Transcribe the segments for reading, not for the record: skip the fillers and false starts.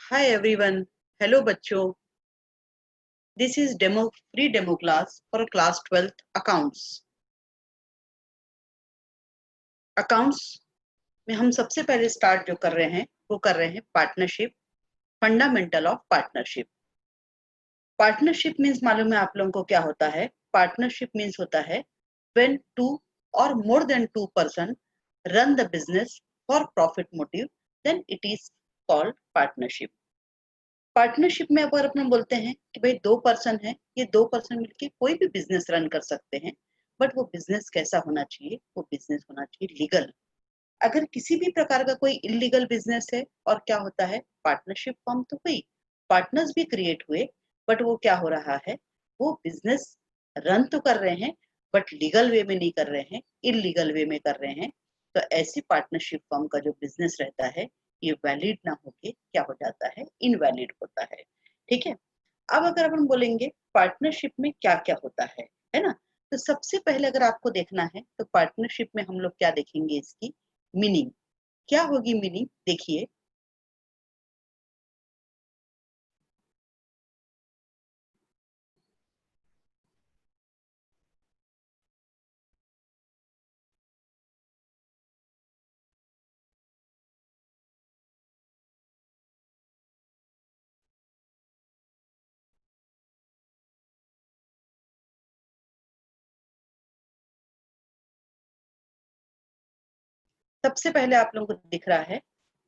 Hi everyone. Hello बच्चों. This is free demo class for class 12th accounts. Accounts में हम सबसे पहले स्टार्ट जो कर रहे हैं वो कर रहे हैं partnership, fundamental of partnership. Partnership means मालूम है आप लोगों को क्या होता है. पार्टनरशिप मीन्स होता है when two or more than two person run the business for profit motive, then it is called partnership. Partnership में अगर अपन बोलते हैं कि भाई दो पर्सन है, ये दो पर्सन मिलके कोई भी बिजनेस रन कर सकते हैं, बट वो बिजनेस कैसा होना चाहिए? वो बिजनेस होना चाहिए लीगल. अगर किसी भी प्रकार का कोई इलीगल बिजनेस है और क्या होता है, पार्टनरशिप फॉर्म तो हुई, पार्टनर्स भी क्रिएट हुए, बट वो क्या हो रहा है, वो बिजनेस रन तो कर रहे हैं बट लीगल वे में नहीं कर रहे हैं, इलीगल वे में कर रहे हैं. तो ऐसी पार्टनरशिप फॉर्म का जो बिजनेस रहता है ये वैलिड ना होके क्या हो जाता है, इनवैलिड होता है. ठीक है. अब अगर अपन बोलेंगे पार्टनरशिप में क्या क्या होता है ना. तो सबसे पहले अगर आपको देखना है तो पार्टनरशिप में हम लोग क्या देखेंगे, इसकी मीनिंग क्या होगी. मीनिंग देखिए, सबसे पहले आप लोगों को दिख रहा है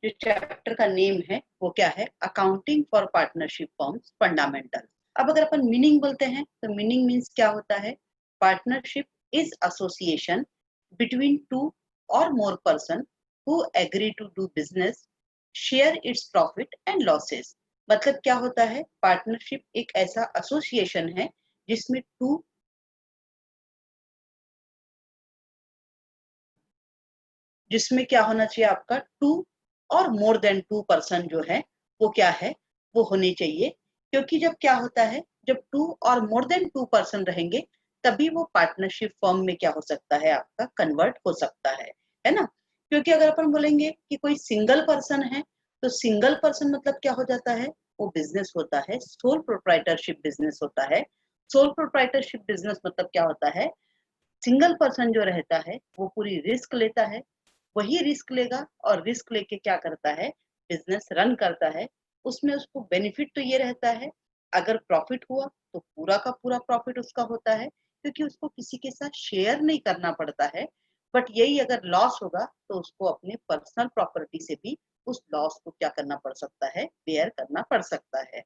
जो चैप्टर का नेम है वो क्या है, accounting for partnership forms fundamental. अब अगर अपन मीनिंग बोलते हैं तो मीनिंग मीन्स क्या होता है, partnership is association between two or more person who agree to do business, share its profit and losses. मतलब क्या होता है, पार्टनरशिप एक ऐसा एसोसिएशन है जिसमें जिसमें क्या होना चाहिए आपका, to or more than to person जो है वो क्या है, वो होने चाहिए. क्योंकि जब क्या होता है, जब to or more than to person रहेंगे तभी वो पार्टनरशिप फॉर्म में क्या हो सकता है, आपका कन्वर्ट हो सकता है ना. क्योंकि अगर अपन बोलेंगे कि कोई सिंगल पर्सन है तो सिंगल पर्सन मतलब क्या हो जाता है, वो बिजनेस होता है सोल प्रोप्राइटरशिप बिजनेस होता है. सोल प्रोप्राइटरशिप बिजनेस मतलब क्या होता है, सिंगल पर्सन जो रहता है वो पूरी रिस्क लेता है, वही रिस्क लेगा और रिस्क लेके क्या करता है, बिजनेस रन करता है. उसमें उसको बेनिफिट तो ये रहता है, अगर प्रॉफिट हुआ तो पूरा का पूरा प्रॉफिट उसका होता है क्योंकि उसको किसी के साथ शेयर नहीं करना पड़ता है. बट यही अगर लॉस होगा तो उसको अपने पर्सनल प्रॉपर्टी से भी उस लॉस को क्या करना पड़ सकता है, बेयर करना पड़ सकता है.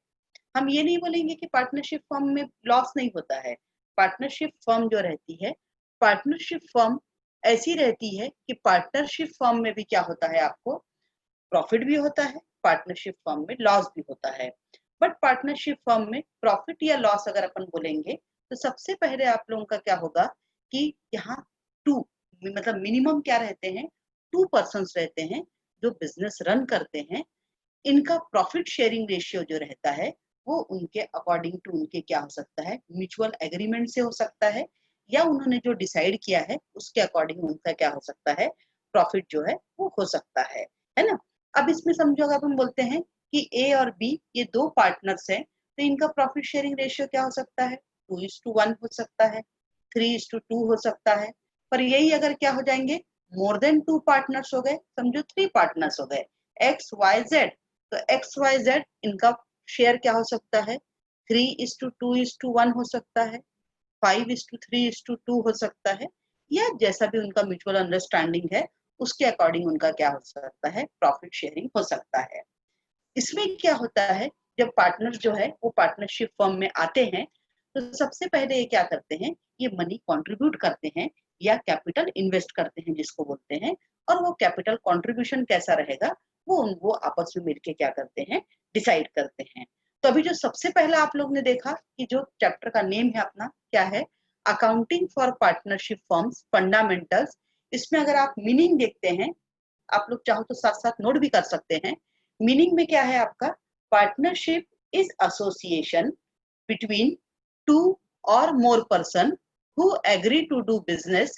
हम ये नहीं बोलेंगे कि पार्टनरशिप फर्म में लॉस नहीं होता है. पार्टनरशिप फर्म जो रहती है, पार्टनरशिप फर्म ऐसी रहती है कि पार्टनरशिप फर्म में भी क्या होता है, आपको प्रॉफिट भी होता है, पार्टनरशिप फर्म में लॉस भी होता है. बट पार्टनरशिप फर्म में प्रॉफिट या लॉस अगर अपन बोलेंगे तो सबसे पहले आप लोगों का क्या होगा कि यहाँ टू मतलब मिनिमम क्या रहते हैं, टू पर्सन्स रहते हैं जो बिजनेस रन करते हैं. इनका प्रॉफिट शेयरिंग रेशियो जो रहता है वो उनके अकॉर्डिंग टू उनके क्या हो सकता है, म्यूचुअल एग्रीमेंट से हो सकता है, या उन्होंने जो डिसाइड किया है उसके अकॉर्डिंग उनका क्या हो सकता है, प्रॉफिट जो है वो हो सकता है ना. अब इसमें समझो अगर हम बोलते हैं कि ए और बी ये दो पार्टनर्स हैं तो इनका प्रॉफिट शेयरिंग रेशियो क्या हो सकता है, 2:1 हो सकता है, 3:2 हो सकता है. पर यही अगर क्या हो जाएंगे, मोर देन टू पार्टनर्स हो गए, समझो थ्री पार्टनर्स हो गए, एक्स वाई जेड, तो एक्स वाई जेड इनका शेयर क्या हो सकता है, 3:2:1 हो सकता है, 5:3:2 हो सकता है, या जैसा भी उनका म्यूचुअल अंडरस्टैंडिंग है उसके अकॉर्डिंग उनका क्या हो सकता है, प्रॉफिट शेयरिंग हो सकता है. इसमें क्या होता है, जब पार्टनर जो है वो पार्टनरशिप फर्म में आते हैं तो सबसे पहले ये क्या करते हैं, ये मनी कंट्रीब्यूट करते हैं या कैपिटल इन्वेस्ट करते हैं जिसको बोलते हैं. और वो कैपिटल कंट्रीब्यूशन कैसा रहेगा वो आपस में मिलके क्या करते हैं, डिसाइड करते हैं. तो अभी जो सबसे पहला आप लोग ने देखा कि जो चैप्टर का नेम है अपना क्या है, accounting for partnership firms fundamentals. इसमें अगर आप मीनिंग देखते हैं, आप लोग चाहो तो साथ साथ नोट भी कर सकते हैं. मीनिंग में क्या है आपका, partnership is association between two or more person who agree to do business,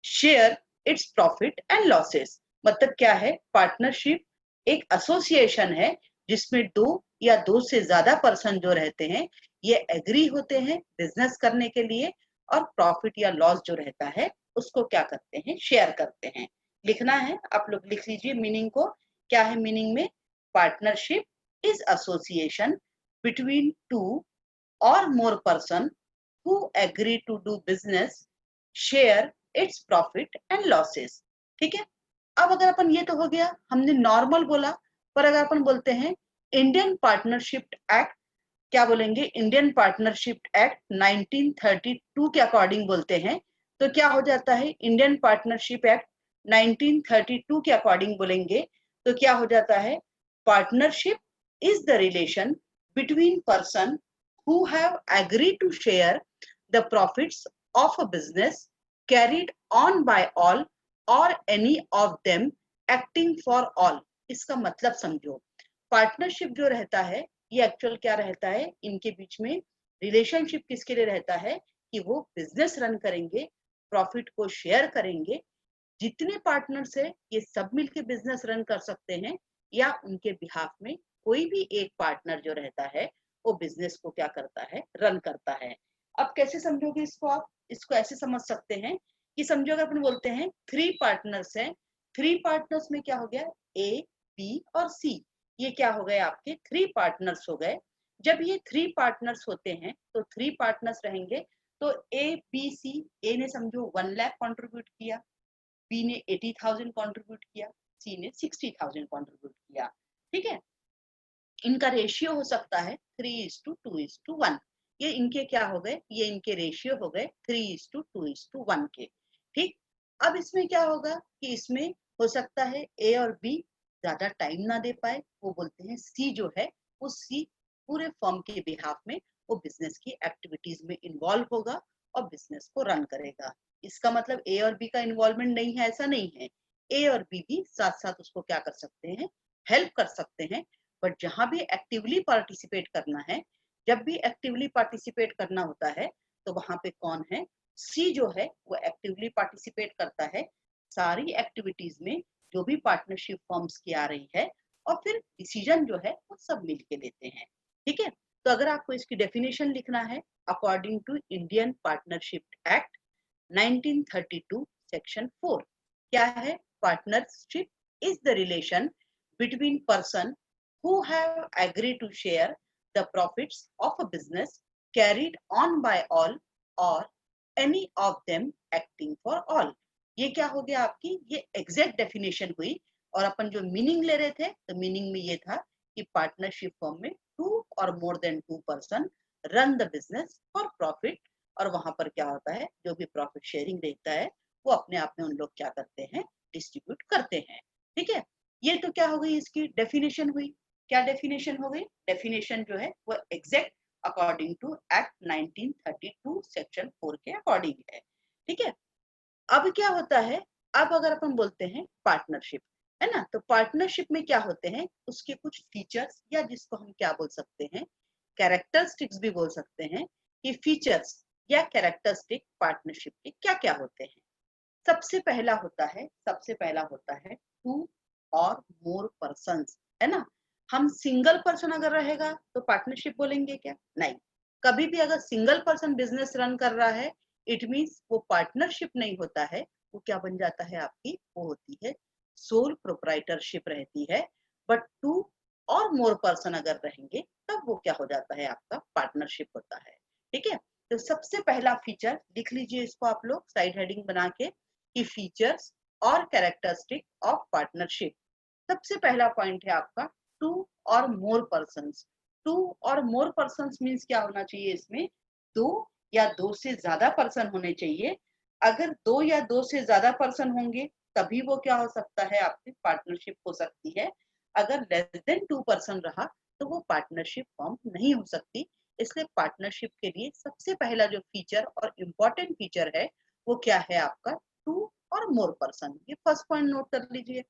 share its profit and losses. मतलब क्या है, पार्टनरशिप एक एसोसिएशन है जिसमें 2 या 2 से ज्यादा पर्सन जो रहते हैं ये एग्री होते हैं बिजनेस करने के लिए, और प्रॉफिट या लॉस जो रहता है उसको क्या करते हैं, शेयर करते हैं। लिखना है, आप लोग लिख लीजिए मीनिंग को। क्या है मीनिंग में? Partnership is association between 2 or more person who agree to do business, share its profit and losses। ठीक है। अब अगर अपन, ये तो हो गया हमने नॉर्मल बोला, पर अगर अपन बोलते हैं इंडियन पार्टनरशिप एक्ट, क्या बोलेंगे? इंडियन पार्टनरशिप एक्ट 1932 के अकॉर्डिंग बोलते हैं, तो क्या हो जाता है? इंडियन पार्टनरशिप एक्ट 1932 के अकॉर्डिंग बोलेंगे तो क्या हो जाता है? Partnership is the relation between person who have agreed to share the profits of a business carried on by all or any of them acting for all। इसका मतलब समझो, पार्टनरशिप जो रहता है ये एक्चुअल क्या रहता है, इनके बीच में रिलेशनशिप किसके लिए रहता है कि वो बिजनेस रन करेंगे, प्रॉफिट को शेयर करेंगे। जितने पार्टनर्स है ये सब मिलके बिजनेस रन कर सकते हैं, या उनके बिहाफ में कोई भी एक पार्टनर जो रहता है वो बिजनेस को क्या करता है, रन करता है। अब कैसे समझोगे इसको आप? इसको ऐसे समझ सकते हैं कि समझो अगर अपन बोलते हैं 3 पार्टनर्स हैं, 3 पार्टनर्स में क्या हो गया, ए, बी और सी, ये क्या हो गए आपके 3 पार्टनर्स हो गए। जब ये 3 पार्टनर्स होते हैं तो 3 पार्टनर्स रहेंगे, तो ए बी सी, ए ने समझो 1 लाख कॉन्ट्रीब्यूट किया, बी ने 80,000 कॉन्ट्रीब्यूट किया, सी ने 60,000 कॉन्ट्रीब्यूट किया। ठीक है। इनका रेशियो हो सकता है 3:2:1। ये इनके क्या हो गए, ये इनके रेशियो हो गए 3:2:1 के। ठीक। अब इसमें क्या होगा कि इसमें हो सकता है ए और बी ज्यादा टाइम ना दे पाए, वो बोलते हैं सी जो है वो सी पूरे फर्म के बिहाफ में वो बिजनेस की एक्टिविटीज में इन्वॉल्व होगा और बिजनेस को रन करेगा। इसका मतलब ए और बी का इन्वॉल्वमेंट नहीं है, ऐसा नहीं है। ए और बी भी साथ साथ उसको क्या कर सकते हैं, हेल्प कर सकते हैं। बट जहां भी एक्टिवली पार्टिसिपेट करना है, जब भी एक्टिवली पार्टिसिपेट करना होता है तो वहां पे कौन है, सी जो है वो एक्टिवली पार्टिसिपेट करता है सारी एक्टिविटीज में जो भी पार्टनरशिप फॉर्म्स की आ रही है, और फिर डिसीजन जो है वो सब मिलके लेते हैं। ठीक है। तो अगर आपको इसकी डेफिनेशन लिखना है, according to Indian partnership act 1932 section 4, क्या है? Partnership is the relation between person who have agreed to share the profits of a business carried on by all or any of them acting for all। ये क्या हो गया आपकी, ये exact definition हुई। और अपन जो मीनिंग ले रहे थे तो मीनिंग में ये था कि पार्टनरशिप फॉर्म में 2 और more than 2 person run the business for profit, और वहां पर क्या होता है, जो भी प्रॉफिट शेयरिंग रहता है वो अपने आप में उन लोग क्या करते हैं, डिस्ट्रीब्यूट करते हैं। ठीक है। ये तो क्या हो गई, इसकी डेफिनेशन हुई। क्या डेफिनेशन हो गई? डेफिनेशन जो है वो exact according to act 1932 section 4 के अकॉर्डिंग है। ठीक है। अब क्या होता है, अब अगर अपन बोलते हैं पार्टनरशिप, है ना, तो पार्टनरशिप में क्या होते हैं, उसके कुछ फीचर्स, या जिसको हम क्या बोल सकते हैं, कैरेक्टरिस्टिक्स भी बोल सकते हैं, कि फीचर्स या कैरेक्टरिस्टिक पार्टनरशिप के क्या क्या होते हैं। सबसे पहला होता है 2 और मोर पर्सन्स, है ना। हम सिंगल पर्सन अगर रहेगा तो पार्टनरशिप बोलेंगे क्या? नहीं। कभी भी अगर सिंगल पर्सन बिजनेस रन कर रहा है, इट मींस वो पार्टनरशिप नहीं होता है, वो क्या बन जाता है आपकी, वो होती है सोल प्रोप्राइटरशिप रहती है। बट 2 और मोर पर्सन अगर रहेंगे तब वो क्या हो जाता है, आपका पार्टनरशिप होता है। ठीक है। तो सबसे पहला फीचर लिख लीजिए इसको आप लोग साइड हेडिंग बना के, कि फीचर्स और कैरेक्टरिस्टिक ऑफ पार्टनरशिप। सबसे पहला पॉइंट है आपका 2 और मोर पर्सन्स। 2 और मोर पर्सन्स मीन्स क्या होना चाहिए, इसमें 2 या 2 से ज्यादा पर्सन होने चाहिए। अगर 2 या 2 से ज्यादा पर्सन होंगे तभी वो क्या हो सकता है, आपकी पार्टनरशिप हो सकती है। अगर लेस देन 2 पर्सन रहा तो वो पार्टनरशिप फॉर्म नहीं हो सकती। इसलिए पार्टनरशिप के लिए सबसे पहला जो फीचर और इम्पोर्टेंट फीचर है वो क्या है आपका, 2 और मोर पर्सन। ये फर्स्ट पॉइंट नोट कर लीजिए।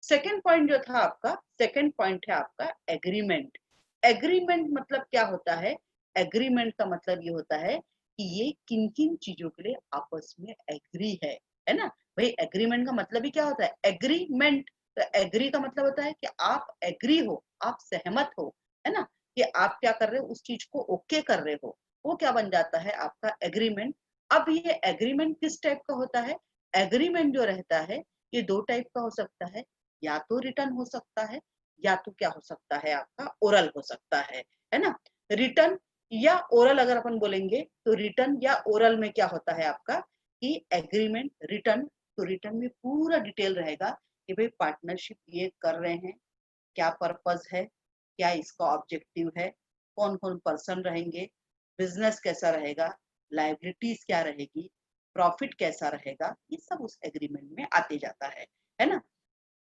सेकंड पॉइंट जो था आपका, सेकंड पॉइंट है आपका एग्रीमेंट। एग्रीमेंट मतलब क्या होता है, एग्रीमेंट का मतलब ये होता है कि ये किन किन चीजों के लिए आपस में एग्री है ना। भाई एग्रीमेंट का मतलब ही क्या होता है, एग्रीमेंट, तो एग्री का मतलब होता है कि आप एग्री हो, आप सहमत हो, है ना, कि आप क्या कर रहे हो, उस चीज को ओके कर रहे हो, वो क्या बन जाता है आपका एग्रीमेंट। अब ये एग्रीमेंट किस टाइप का होता है? एग्रीमेंट जो रहता है ये दो टाइप का हो सकता है, या तो रिटर्न हो सकता है, या तो क्या हो सकता है आपका ओरल हो सकता है ना। रिटर्न या ओरल अगर अपन बोलेंगे तो रिटर्न या ओरल में क्या होता है आपका कि एग्रीमेंट रिटर्न, तो रिटर्न में पूरा डिटेल रहेगा कि भाई पार्टनरशिप ये कर रहे हैं, क्या पर्पस है, क्या इसका ऑब्जेक्टिव है, कौन कौन पर्सन रहेंगे, बिजनेस कैसा रहेगा, लाइबिलिटीज क्या रहेगी, प्रॉफिट कैसा रहेगा, ये सब उस एग्रीमेंट में आते जाता है ना।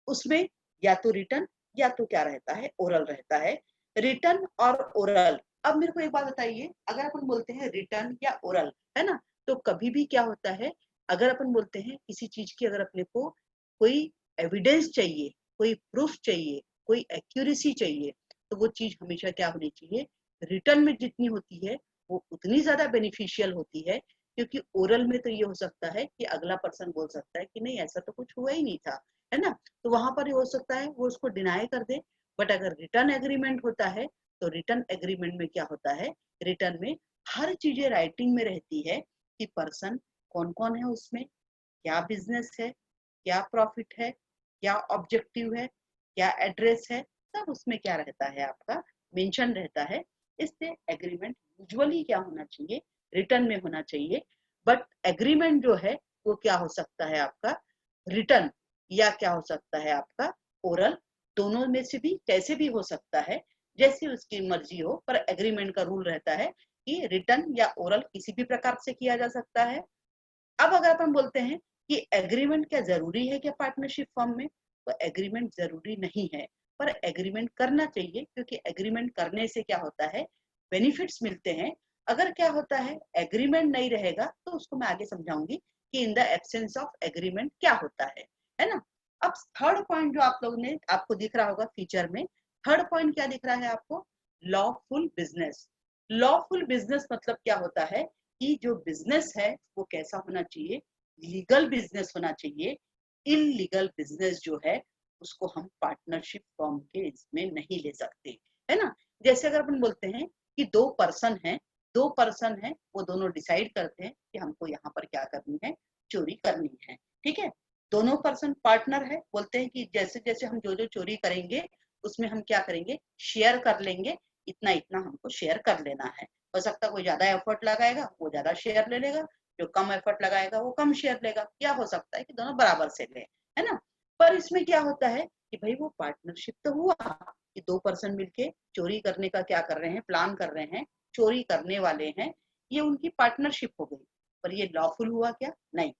उसमें या तो रिटर्न या तो क्या रहता है ओरल रहता है। रिटर्न और ओरल, अब मेरे को एक बात बताइए, अगर अपन बोलते हैं रिटर्न या ओरल, है ना, तो कभी भी क्या होता है, अगर अपन बोलते हैं किसी चीज की अगर अपने को कोई एविडेंस चाहिए, कोई प्रूफ चाहिए, कोई एक्यूरेसी चाहिए, तो वो चीज हमेशा क्या होनी चाहिए, रिटर्न में जितनी होती है वो उतनी ज्यादा बेनिफिशियल होती है, क्योंकि ओरल में तो ये हो सकता है कि अगला पर्सन बोल सकता है कि नहीं ऐसा तो कुछ हुआ ही नहीं था, है ना, तो वहां पर हो सकता है वो उसको डिनाई कर दे। बट अगर रिटर्न एग्रीमेंट होता है तो रिटर्न एग्रीमेंट में क्या होता है, रिटर्न में हर चीजें राइटिंग में रहती है कि पर्सन कौन कौन है उसमें, क्या बिजनेस है, क्या प्रॉफिट है, क्या ऑब्जेक्टिव है, क्या एड्रेस है, सब उसमें क्या रहता है आपका मेंशन रहता है। इससे एग्रीमेंट यूजुअली क्या होना चाहिए, रिटर्न में होना चाहिए। बट एग्रीमेंट जो है वो क्या हो सकता है आपका रिटर्न, या क्या हो सकता है आपका ओरल, दोनों में से भी कैसे भी हो सकता है, जैसी उसकी मर्जी हो, पर एग्रीमेंट का रूल रहता है कि रिटर्न या ओरल किसी भी प्रकार से किया जा सकता है। अब अगर अपन बोलते हैं कि एग्रीमेंट क्या जरूरी है क्या पार्टनरशिप फॉर्म में, तो एग्रीमेंट जरूरी नहीं है, पर एग्रीमेंट करना चाहिए, क्योंकि एग्रीमेंट करने से क्या होता है बेनिफिट्स मिलते हैं। अगर क्या होता है एग्रीमेंट नहीं रहेगा तो उसको मैं आगे समझाऊंगी कि इन द एब्सेंस ऑफ एग्रीमेंट क्या होता है ना। अब थर्ड पॉइंट जो आप लोग ने आपको दिख रहा होगा फीचर में, थर्ड पॉइंट क्या दिख रहा है आपको, लॉफुल बिजनेस। लॉफुल बिजनेस मतलब क्या होता है कि जो बिजनेस है वो कैसा होना चाहिए, लीगल बिजनेस होना चाहिए। इलीगल बिजनेस जो है उसको हम पार्टनरशिप फॉर्म के इसमें नहीं ले सकते, है ना। जैसे अगर अपन बोलते हैं कि दो पर्सन है वो दोनों डिसाइड करते हैं कि हमको यहाँ पर क्या करनी है, चोरी करनी है, ठीक है। दोनों पर्सन पार्टनर है, बोलते हैं कि जैसे जैसे हम जो जो चोरी करेंगे उसमें हम क्या करेंगे, शेयर कर लेंगे, इतना इतना हमको शेयर कर लेना है। हो सकता है कोई ज्यादा एफर्ट लगाएगा वो ज्यादा शेयर ले लेगा, जो कम एफर्ट लगाएगा वो कम शेयर लेगा, या हो सकता है कि दोनों बराबर से ले, है ना। पर इसमें क्या होता है कि भाई वो पार्टनरशिप तो हुआ कि दो पर्सन मिलके चोरी करने का क्या कर रहे हैं, प्लान कर रहे हैं, चोरी करने वाले हैं, ये उनकी पार्टनरशिप हो गई। पर ये लॉफुल हुआ क्या, नहीं,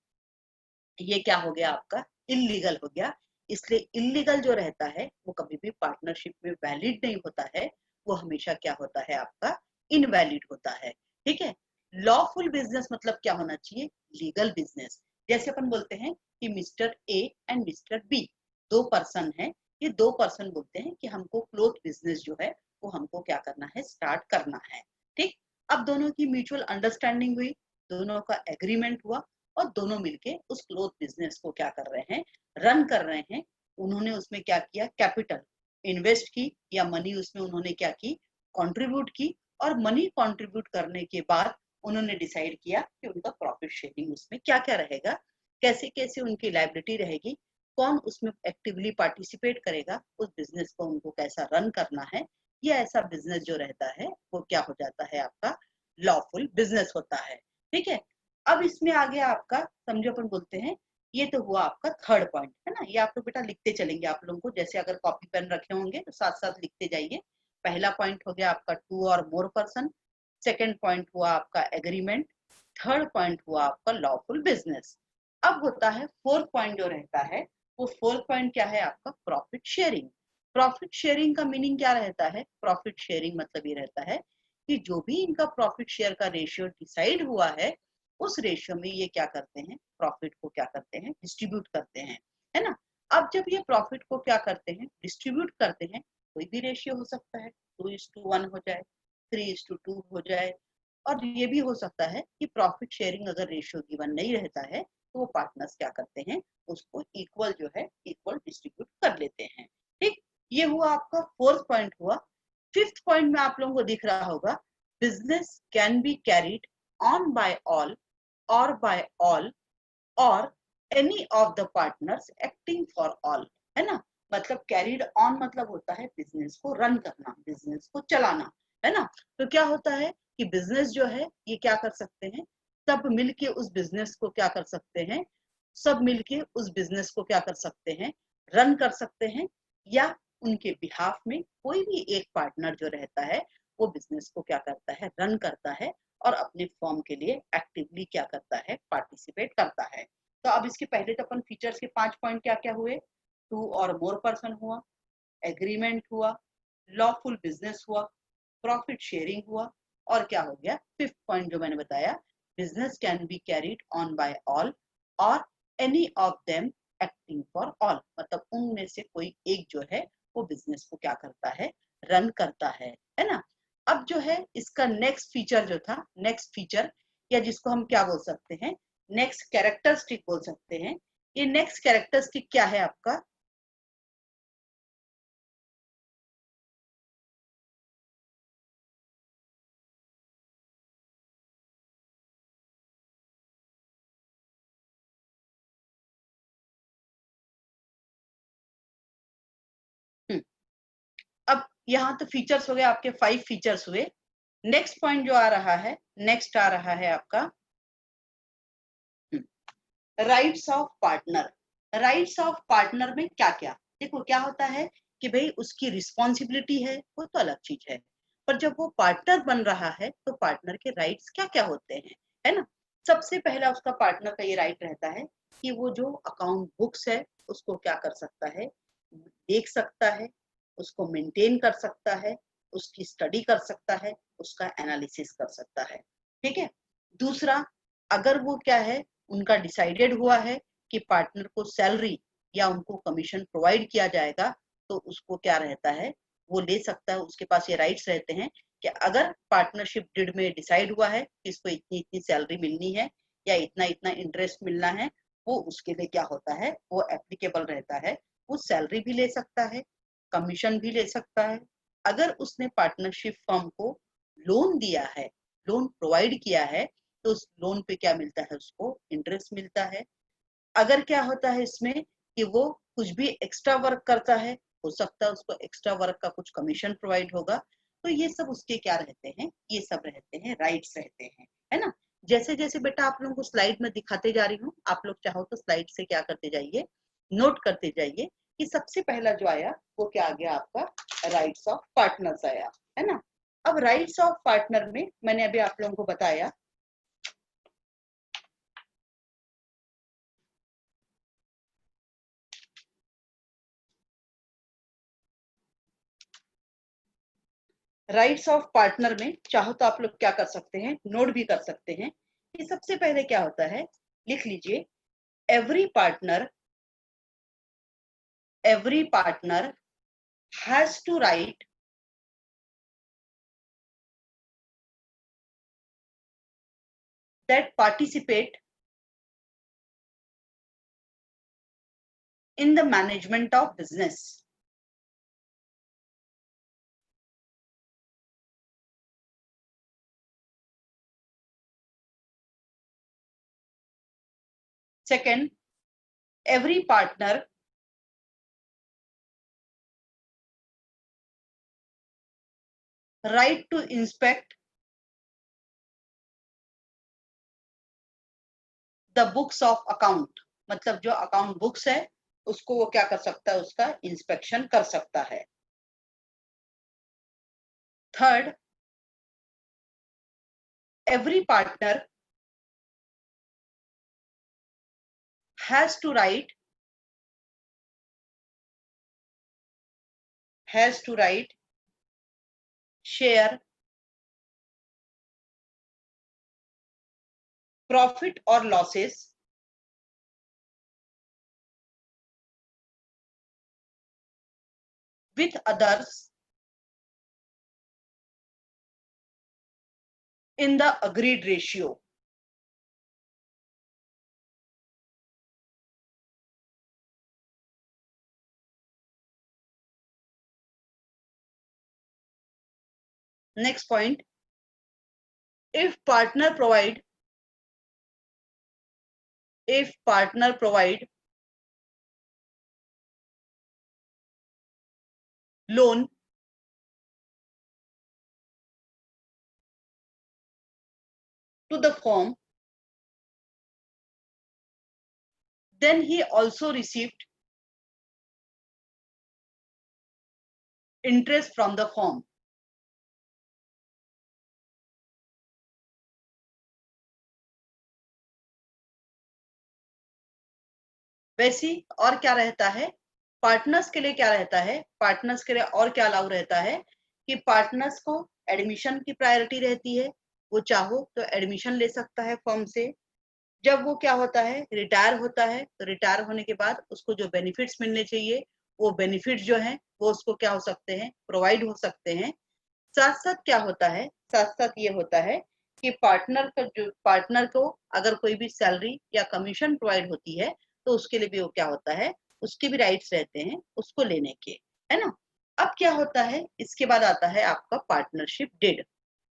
ये क्या हो गया आपका इलीगल हो गया। इसलिए इलीगल जो रहता है वो कभी भी पार्टनरशिप में वैलिड नहीं होता है, वो हमेशा क्या होता है आपका इनवैलिड होता है, ठीक है। लॉफुल बिजनेस मतलब क्या होना चाहिए, लीगल बिजनेस। जैसे अपन बोलते हैं कि mister A and mister B दो पर्सन है, ये दो पर्सन बोलते हैं कि हमको क्लोथ बिजनेस जो है वो हमको क्या करना है, स्टार्ट करना है, ठीक। अब दोनों की म्यूचुअल अंडरस्टैंडिंग हुई, दोनों का एग्रीमेंट हुआ, और दोनों मिलके उस क्लोथ बिजनेस को क्या कर रहे हैं, रन कर रहे हैं। उन्होंने उसमें क्या किया, कैपिटल इन्वेस्ट की, या मनी उसमें उन्होंने क्या की, कंट्रीब्यूट की। और मनी कंट्रीब्यूट करने के बाद उन्होंने डिसाइड किया कि उनका प्रॉफिट शेयरिंग उसमें क्या क्या रहेगा, कैसे कैसे उनकी लायबिलिटी रहेगी, कौन उसमें एक्टिवली पार्टिसिपेट करेगा, उस बिजनेस को उनको कैसा रन करना है। ये ऐसा बिजनेस जो रहता है वो क्या हो जाता है आपका लॉफुल बिजनेस होता है, ठीक है। अब इसमें आ गया आपका, समझो अपन बोलते हैं, ये तो हुआ आपका थर्ड पॉइंट, है ना। ये आप लोग बेटा लिखते चलेंगे, आप लोगों को जैसे अगर कॉपी पेन रखे होंगे तो साथ साथ लिखते जाइए। पहला पॉइंट हो गया आपका to or more person, second point हुआ आपका एग्रीमेंट, थर्ड पॉइंट हुआ आपका लॉफुल बिजनेस। अब होता है फोर्थ पॉइंट जो रहता है, वो फोर्थ पॉइंट क्या है आपका, प्रॉफिट शेयरिंग। प्रॉफिट शेयरिंग का मीनिंग क्या रहता है, प्रॉफिट शेयरिंग मतलब ये रहता है कि जो भी इनका प्रॉफिट शेयर का रेशियो डिसाइड हुआ है, उस रेशियो में ये क्या करते हैं, प्रॉफिट को क्या करते हैं, डिस्ट्रीब्यूट करते हैं, है ना। अब जब ये प्रॉफिट को क्या करते हैं, डिस्ट्रीब्यूट करते हैं, कोई भी रेशियो हो सकता है, 2:1 हो जाए, 3:2 हो जाए, और ये भी हो सकता है कि प्रॉफिट शेयरिंग अगर रेशियो गिवन नहीं रहता है तो वो पार्टनर्स क्या करते हैं, उसको इक्वल जो है इक्वल डिस्ट्रीब्यूट कर लेते हैं। ठीक, ये हुआ आपका फोर्थ पॉइंट हुआ। फिफ्थ पॉइंट में आप लोगों को दिख रहा होगा, business can be carried on by all or by all or any of the partners acting for all, है ना। मतलब कैरिड ऑन मतलब होता है बिजनेस को रन करना, बिजनेस को चलाना, है ना। तो क्या होता है कि बिजनेस जो है ये क्या कर सकते हैं, सब मिलके उस बिजनेस को क्या कर सकते हैं, सब मिलके उस बिजनेस को क्या कर सकते हैं, रन कर सकते हैं। या उनके बिहाफ में कोई भी एक पार्टनर जो रहता है वो बिजनेस को क्या करता है, रन करता है और अपने फॉर्म के लिए एक्टिवली क्या करता है, पार्टिसिपेट करता है। तो अब इसके पहले तो अपन फीचर्स के 5 पॉइंट क्या क्या हुए, 2 और मोर पर्सन हुआ, एग्रीमेंट हुआ, लॉफुल बिजनेस हुआ, प्रॉफिट शेयरिंग हुआ, और क्या हो गया फिफ्थ पॉइंट जो मैंने बताया, business can be carried on by all or any of them acting for all, मतलब उनमें से कोई एक जो है वो बिजनेस को क्या करता है, रन करता है ना। अब जो है इसका नेक्स्ट फीचर जो था, नेक्स्ट फीचर या जिसको हम क्या बोल सकते हैं, नेक्स्ट कैरेक्टरिस्टिक बोल सकते हैं। ये नेक्स्ट कैरेक्टरिस्टिक क्या है आपका, अब यहाँ तो फीचर्स हो गए आपके, 5 फीचर्स हुए। नेक्स्ट पॉइंट जो आ रहा है, नेक्स्ट आ रहा है आपका rights of partner. Rights of partner में क्या क्या, देखो क्या होता है कि भाई उसकी रिस्पॉन्सिबिलिटी है वो तो अलग चीज है, पर जब वो पार्टनर बन रहा है तो पार्टनर के राइट्स क्या क्या होते हैं, है ना। सबसे पहला उसका पार्टनर का ये राइट रहता है कि वो जो अकाउंट बुक्स है उसको क्या कर सकता है, देख सकता है, उसको मेंटेन कर सकता है, उसकी स्टडी कर सकता है, उसका एनालिसिस कर सकता है। ठीक है। दूसरा, अगर वो क्या है, उनका डिसाइडेड हुआ है कि पार्टनर को सैलरी या उनको कमीशन प्रोवाइड किया जाएगा, तो उसको क्या रहता है, वो ले सकता है, उसके पास ये राइट्स रहते हैं कि अगर पार्टनरशिप डिड में डिसाइड हुआ है कि इसको इतनी इतनी सैलरी मिलनी है या इतना इतना इंटरेस्ट मिलना है, वो उसके लिए क्या होता है, वो एप्लीकेबल रहता है। वो सैलरी भी ले सकता है, कमीशन भी ले सकता है। अगर उसने पार्टनरशिप फर्म को लोन दिया है, लोन प्रोवाइड किया है, तो उस लोन पे क्या मिलता है, उसको इंटरेस्ट मिलता है। अगर क्या होता है इसमें कि वो कुछ भी एक्स्ट्रा वर्क करता है, हो सकता है उसको एक्स्ट्रा वर्क का कुछ कमीशन प्रोवाइड होगा। तो ये सब उसके क्या रहते हैं, ये सब रहते हैं राइट्स रहते हैं, है ना। जैसे जैसे बेटा आप लोगों को स्लाइड में दिखाते जा रही हूँ, आप लोग चाहो तो स्लाइड से क्या करते जाइए, नोट करते जाइए कि सबसे पहला जो आया वो क्या आ गया आपका, राइट्स ऑफ पार्टनर्स आया, है ना। अब राइट्स ऑफ पार्टनर में मैंने अभी आप लोगों को बताया, राइट्स ऑफ पार्टनर में चाहो तो आप लोग क्या कर सकते हैं, नोट भी कर सकते हैं कि सबसे पहले क्या होता है, लिख लीजिए, every partner, every partner has to right that participate in the management of business. Second, every partner right to inspect the books of account, मतलब जो अकाउंट बुक्स है उसको वो क्या कर सकता है, उसका इंस्पेक्शन कर सकता है। Third, every partner has to right, has to right share profit और losses with others in the agreed ratio। next point, if partner provide loan to the firm, then he also received interest from the firm. वैसी और क्या रहता है, partners के लिए क्या रहता है, पार्टनर्स के लिए और क्या अलाउ रहता है कि पार्टनर्स को एडमिशन की प्रायोरिटी रहती है, वो चाहो तो एडमिशन ले सकता है फर्म से। जब वो क्या होता है, रिटायर होता है, तो रिटायर होने के बाद उसको जो बेनिफिट्स मिलने चाहिए वो बेनिफिट्स जो है वो उसको क्या हो सकते हैं, प्रोवाइड हो सकते हैं। साथ साथ क्या होता है, साथ साथ ये होता है कि पार्टनर को अगर कोई भी सैलरी या कमीशन प्रोवाइड होती है तो उसके लिए भी वो क्या होता है, उसके भी राइट्स रहते हैं उसको लेने के, है ना। अब क्या होता है, इसके बाद आता है आपका partnership deed.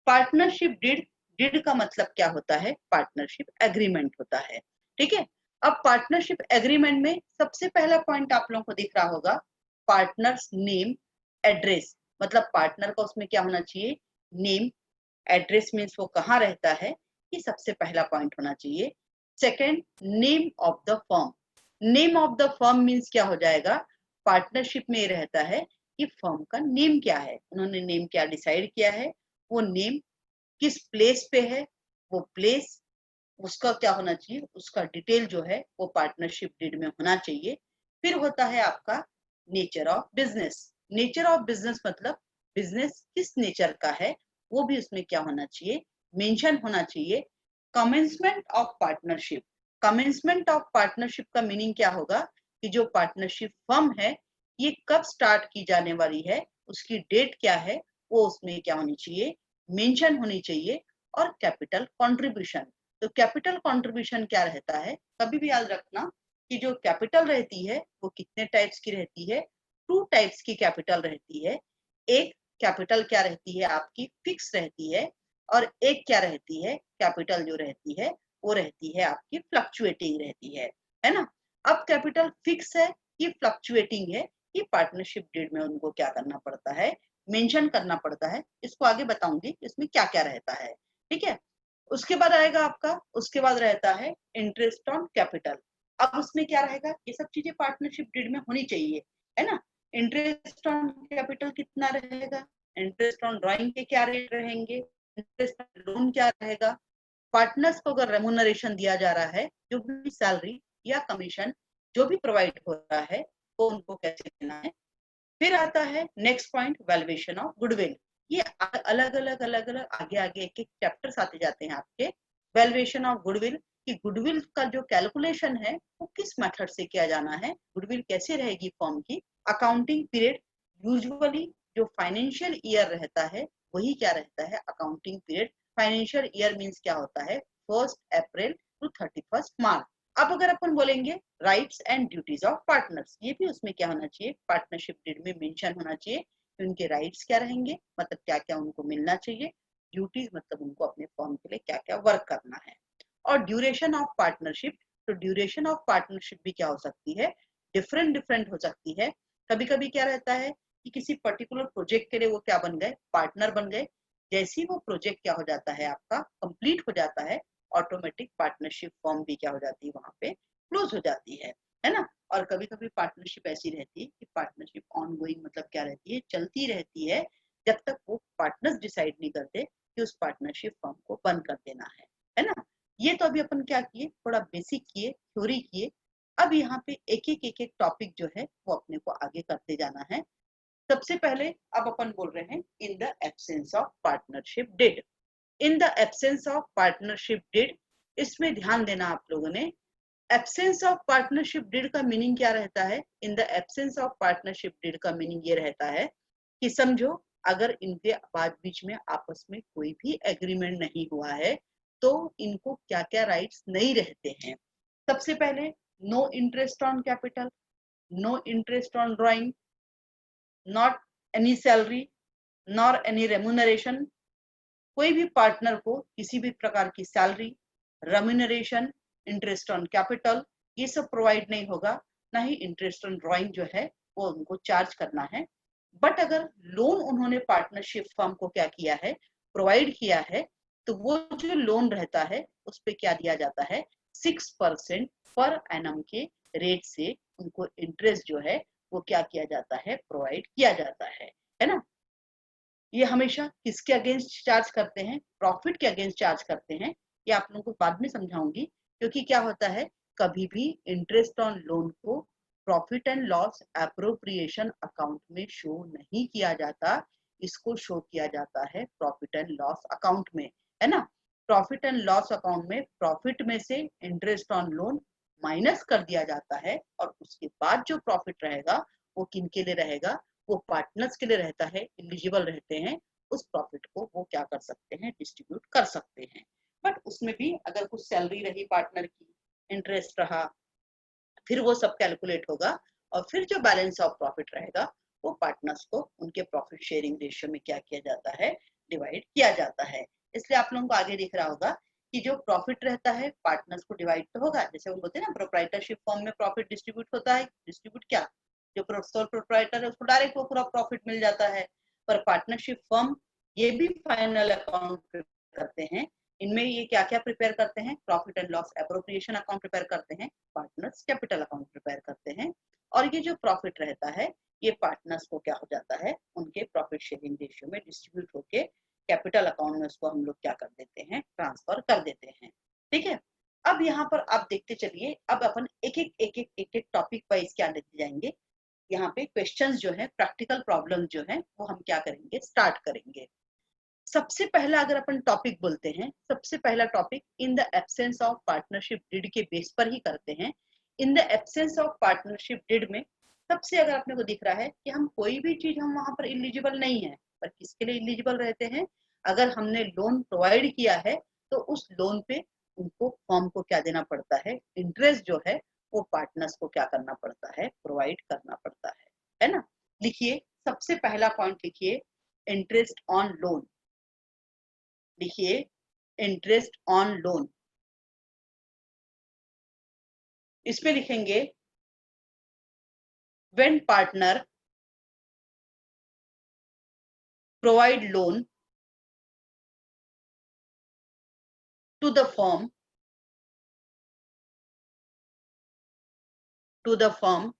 Partnership deed, deed का मतलब क्या होता है, पार्टनरशिप एग्रीमेंट होता है, ठीक है। अब पार्टनरशिप एग्रीमेंट में सबसे पहला पॉइंट आप लोगों को दिख रहा होगा, पार्टनर्स नेम एड्रेस, मतलब पार्टनर का उसमें क्या होना चाहिए, नेम, एड्रेस मीन्स वो कहाँ रहता है, ये सबसे पहला पॉइंट होना चाहिए। Second, name of the firm. Name of the firm means क्या हो जाएगा, पार्टनरशिप में ये रहता है कि फर्म का नेम क्या है, उन्होंने नेम क्या डिसाइड किया है, वो नेम किस प्लेस पे है, वो प्लेस उसका क्या होना चाहिए, उसका डिटेल जो है वो पार्टनरशिप डीड में होना चाहिए। फिर होता है आपका nature of business. Nature of business मतलब बिजनेस किस नेचर का है वो भी उसमें क्या होना चाहिए, मेंशन होना चाहिए। Commencement of partnership, commencement of partnership का मीनिंग क्या होगा कि जो पार्टनरशिप फर्म है ये कब स्टार्ट की जाने वाली है, उसकी डेट क्या है, वो उसमें क्या होनी चाहिए, मेंशन होनी चाहिए। और कैपिटल कंट्रीब्यूशन, तो कैपिटल कंट्रीब्यूशन क्या रहता है, कभी भी याद रखना कि जो कैपिटल रहती है वो कितने टाइप्स की रहती है, टू टाइप्स की कैपिटल रहती है। एक कैपिटल क्या रहती है आपकी, फिक्स रहती है, और एक क्या रहती है, कैपिटल जो रहती है वो रहती है आपकी फ्लक्चुएटिंग रहती है ना। अब कैपिटल फिक्स है कि फ्लक्चुएटिंग है, ये पार्टनरशिप डीड में उनको क्या करना पड़ता है, मेंशन करना पड़ता है। इसको आगे बताऊंगी इसमें क्या क्या रहता है, ठीक है। उसके बाद आएगा आपका, उसके बाद रहता है इंटरेस्ट ऑन कैपिटल। अब उसमें क्या रहेगा, ये सब चीजें पार्टनरशिप डीड में होनी चाहिए, है ना। इंटरेस्ट ऑन कैपिटल कितना रहेगा, इंटरेस्ट ऑन ड्राइंग के क्या रेट रहेंगे, इंटरेस्ट ऑन लोन क्या रहेगा, पार्टनर्स को अगर रेमुनरेशन दिया जा रहा है, जो भी सैलरी या कमीशन जो भी प्रोवाइड हो रहा है वो उनको कैसे देना है। फिर आता है next point, valuation of goodwill. ये अलग अलग आगे आगे एक एक चैप्टर्स आते जाते हैं आपके। वैल्यूएशन ऑफ गुडविल, कि गुडविल का जो कैलकुलेशन है वो किस मेथड से किया जाना है, गुडविल कैसे रहेगी फॉर्म की। अकाउंटिंग पीरियड, यूजुअली जो फाइनेंशियल ईयर रहता है वही क्या रहता है, accounting period. Financial year means क्या होता है, 1 अप्रैल टू 31 मार्च। अब अगर अपन बोलेंगे rights and duties of partners, ये भी उसमें क्या होना चाहिए, पार्टनरशिप डीड में मेंशन होना चाहिए कि उनके राइट्स क्या रहेंगे, मतलब क्या क्या उनको मिलना चाहिए, ड्यूटीज मतलब उनको अपने फर्म के लिए क्या क्या वर्क करना है। और ड्यूरेशन ऑफ पार्टनरशिप, तो ड्यूरेशन ऑफ पार्टनरशिप भी क्या हो सकती है, डिफरेंट डिफरेंट हो सकती है। कभी कभी क्या रहता है कि किसी पर्टिकुलर प्रोजेक्ट के लिए वो क्या बन गए, पार्टनर बन गए, जैसे ही वो प्रोजेक्ट क्या हो जाता है आपका कंप्लीट हो जाता है, ऑटोमेटिक पार्टनरशिप फॉर्म भी क्या हो जाती है, वहां पे क्लोज हो जाती है ना। और कभी कभी पार्टनरशिप ऐसी रहती है कि पार्टनरशिप ऑन गोइंग मतलब क्या रहती है, चलती रहती है जब तक वो पार्टनर्स डिसाइड नहीं करते कि उस पार्टनरशिप फॉर्म को बंद कर देना है ना। ये तो अभी अपन क्या किए, थोड़ा बेसिक किए, थ्योरी किए। अब यहाँ पे एक एक टॉपिक जो है वो अपने को आगे करते जाना है। सबसे पहले अब अपन बोल रहे हैं in the absence of partnership deed. In the absence of partnership deed, इसमें ध्यान देना आप लोगों ने। एब्सेंस ऑफ पार्टनरशिप डीड का मीनिंग क्या रहता है, in the absence of partnership deed का मीनिंग ये रहता है कि समझो अगर इनके बाद बीच में आपस में कोई भी एग्रीमेंट नहीं हुआ है तो इनको क्या क्या राइट्स नहीं रहते हैं। सबसे पहले, no interest on capital, no interest on drawing, not any salary, nor any remuneration, कोई भी पार्टनर को किसी भी प्रकार की salary, remuneration, interest on capital ये सब प्रोवाइड नहीं होगा, ना ही इंटरेस्ट ऑन ड्राइंग जो है वो उनको चार्ज करना है। बट अगर लोन उन्होंने पार्टनरशिप फर्म को क्या किया है, प्रोवाइड किया है, तो वो जो लोन रहता है उस पे क्या दिया जाता है, 6% पर एनम के रेट से उनको इंटरेस्ट जो है वो क्या किया जाता है, प्रोवाइड किया जाता है ना। ये हमेशा किसके अगेंस्ट चार्ज करते हैं, प्रॉफिट के अगेंस्ट चार्ज करते हैं, ये आप लोगों को बाद में समझाऊंगी। क्योंकि क्या होता है, कभी भी इंटरेस्ट ऑन लोन को profit and loss appropriation account में शो नहीं किया जाता, इसको शो किया जाता है प्रॉफिट एंड लॉस अकाउंट में, है ना। प्रॉफिट एंड लॉस अकाउंट में प्रॉफिट में से इंटरेस्ट ऑन लोन माइनस कर दिया जाता है, और उसके बाद जो प्रॉफिट रहेगा वो किन के लिए रहेगा, वो पार्टनर्स के लिए रहता है, एलिजिबल रहते हैं, उस प्रॉफिट को वो क्या कर सकते हैं, डिस्ट्रीब्यूट कर सकते हैं। बट उसमें भी अगर कुछ सैलरी रही पार्टनर की, इंटरेस्ट रहा, फिर वो सब कैलकुलेट होगा, और फिर जो बैलेंस ऑफ प्रॉफिट रहेगा वो पार्टनर्स को उनके प्रॉफिट शेयरिंग रेशियो में क्या किया जाता है, डिवाइड किया जाता है। इसलिए आप लोगों को आगे दिख रहा होगा कि जो प्रॉफिट रहता है पार्टनर्स को डिवाइड तो होगा, जैसे वो बोलते हैं ना प्रोप्राइटरशिप फॉर्म में प्रॉफिट डिस्ट्रीब्यूट होता है, डिस्ट्रीब्यूट क्या, जो सोल प्रोप्राइटर है उसको डायरेक्ट वो पूरा प्रॉफिट मिल जाता है। पर पार्टनरशिप फर्म ये भी फाइनल अकाउंट करते हैं, इनमें ये क्या क्या प्रिपेयर करते हैं, profit and loss appropriation account prepare करते हैं, पार्टनर्स कैपिटल अकाउंट प्रिपेयर करते हैं, और ये जो प्रॉफिट रहता है ये पार्टनर्स को क्या हो जाता है, उनके प्रॉफिट शेयरिंग रेशियो में डिस्ट्रीब्यूट होके कैपिटल अकाउंट में उसको हम लोग क्या कर देते हैं, ट्रांसफर कर देते हैं। ठीक है, अब यहाँ पर आप देखते चलिए, अब अपन एक एक टॉपिक वाइज क्या लेते जाएंगे। यहाँ पे क्वेश्चंस जो है, प्रैक्टिकल प्रॉब्लम जो है वो हम क्या करेंगे, स्टार्ट करेंगे। सबसे पहला अगर अपन टॉपिक बोलते हैं, सबसे पहला topic in the absence of partnership did के बेस पर ही करते हैं। In the absence of partnership did में सबसे अगर अपने को दिख रहा है कि हम कोई भी चीज हम वहां पर इलिजिबल नहीं है, पर किसके लिए इलिजिबल रहते हैं, अगर हमने लोन प्रोवाइड किया है तो उस लोन पे उनको फर्म को क्या देना पड़ता है, इंटरेस्ट जो है वो पार्टनर्स को क्या करना पड़ता है, प्रोवाइड करना पड़ता है ना। लिखिए, सबसे पहला पॉइंट लिखिए, इंटरेस्ट ऑन लोन। लिखिए, इंटरेस्ट ऑन लोन, इसमें लिखेंगे when partner provide loan to the firm, to the firm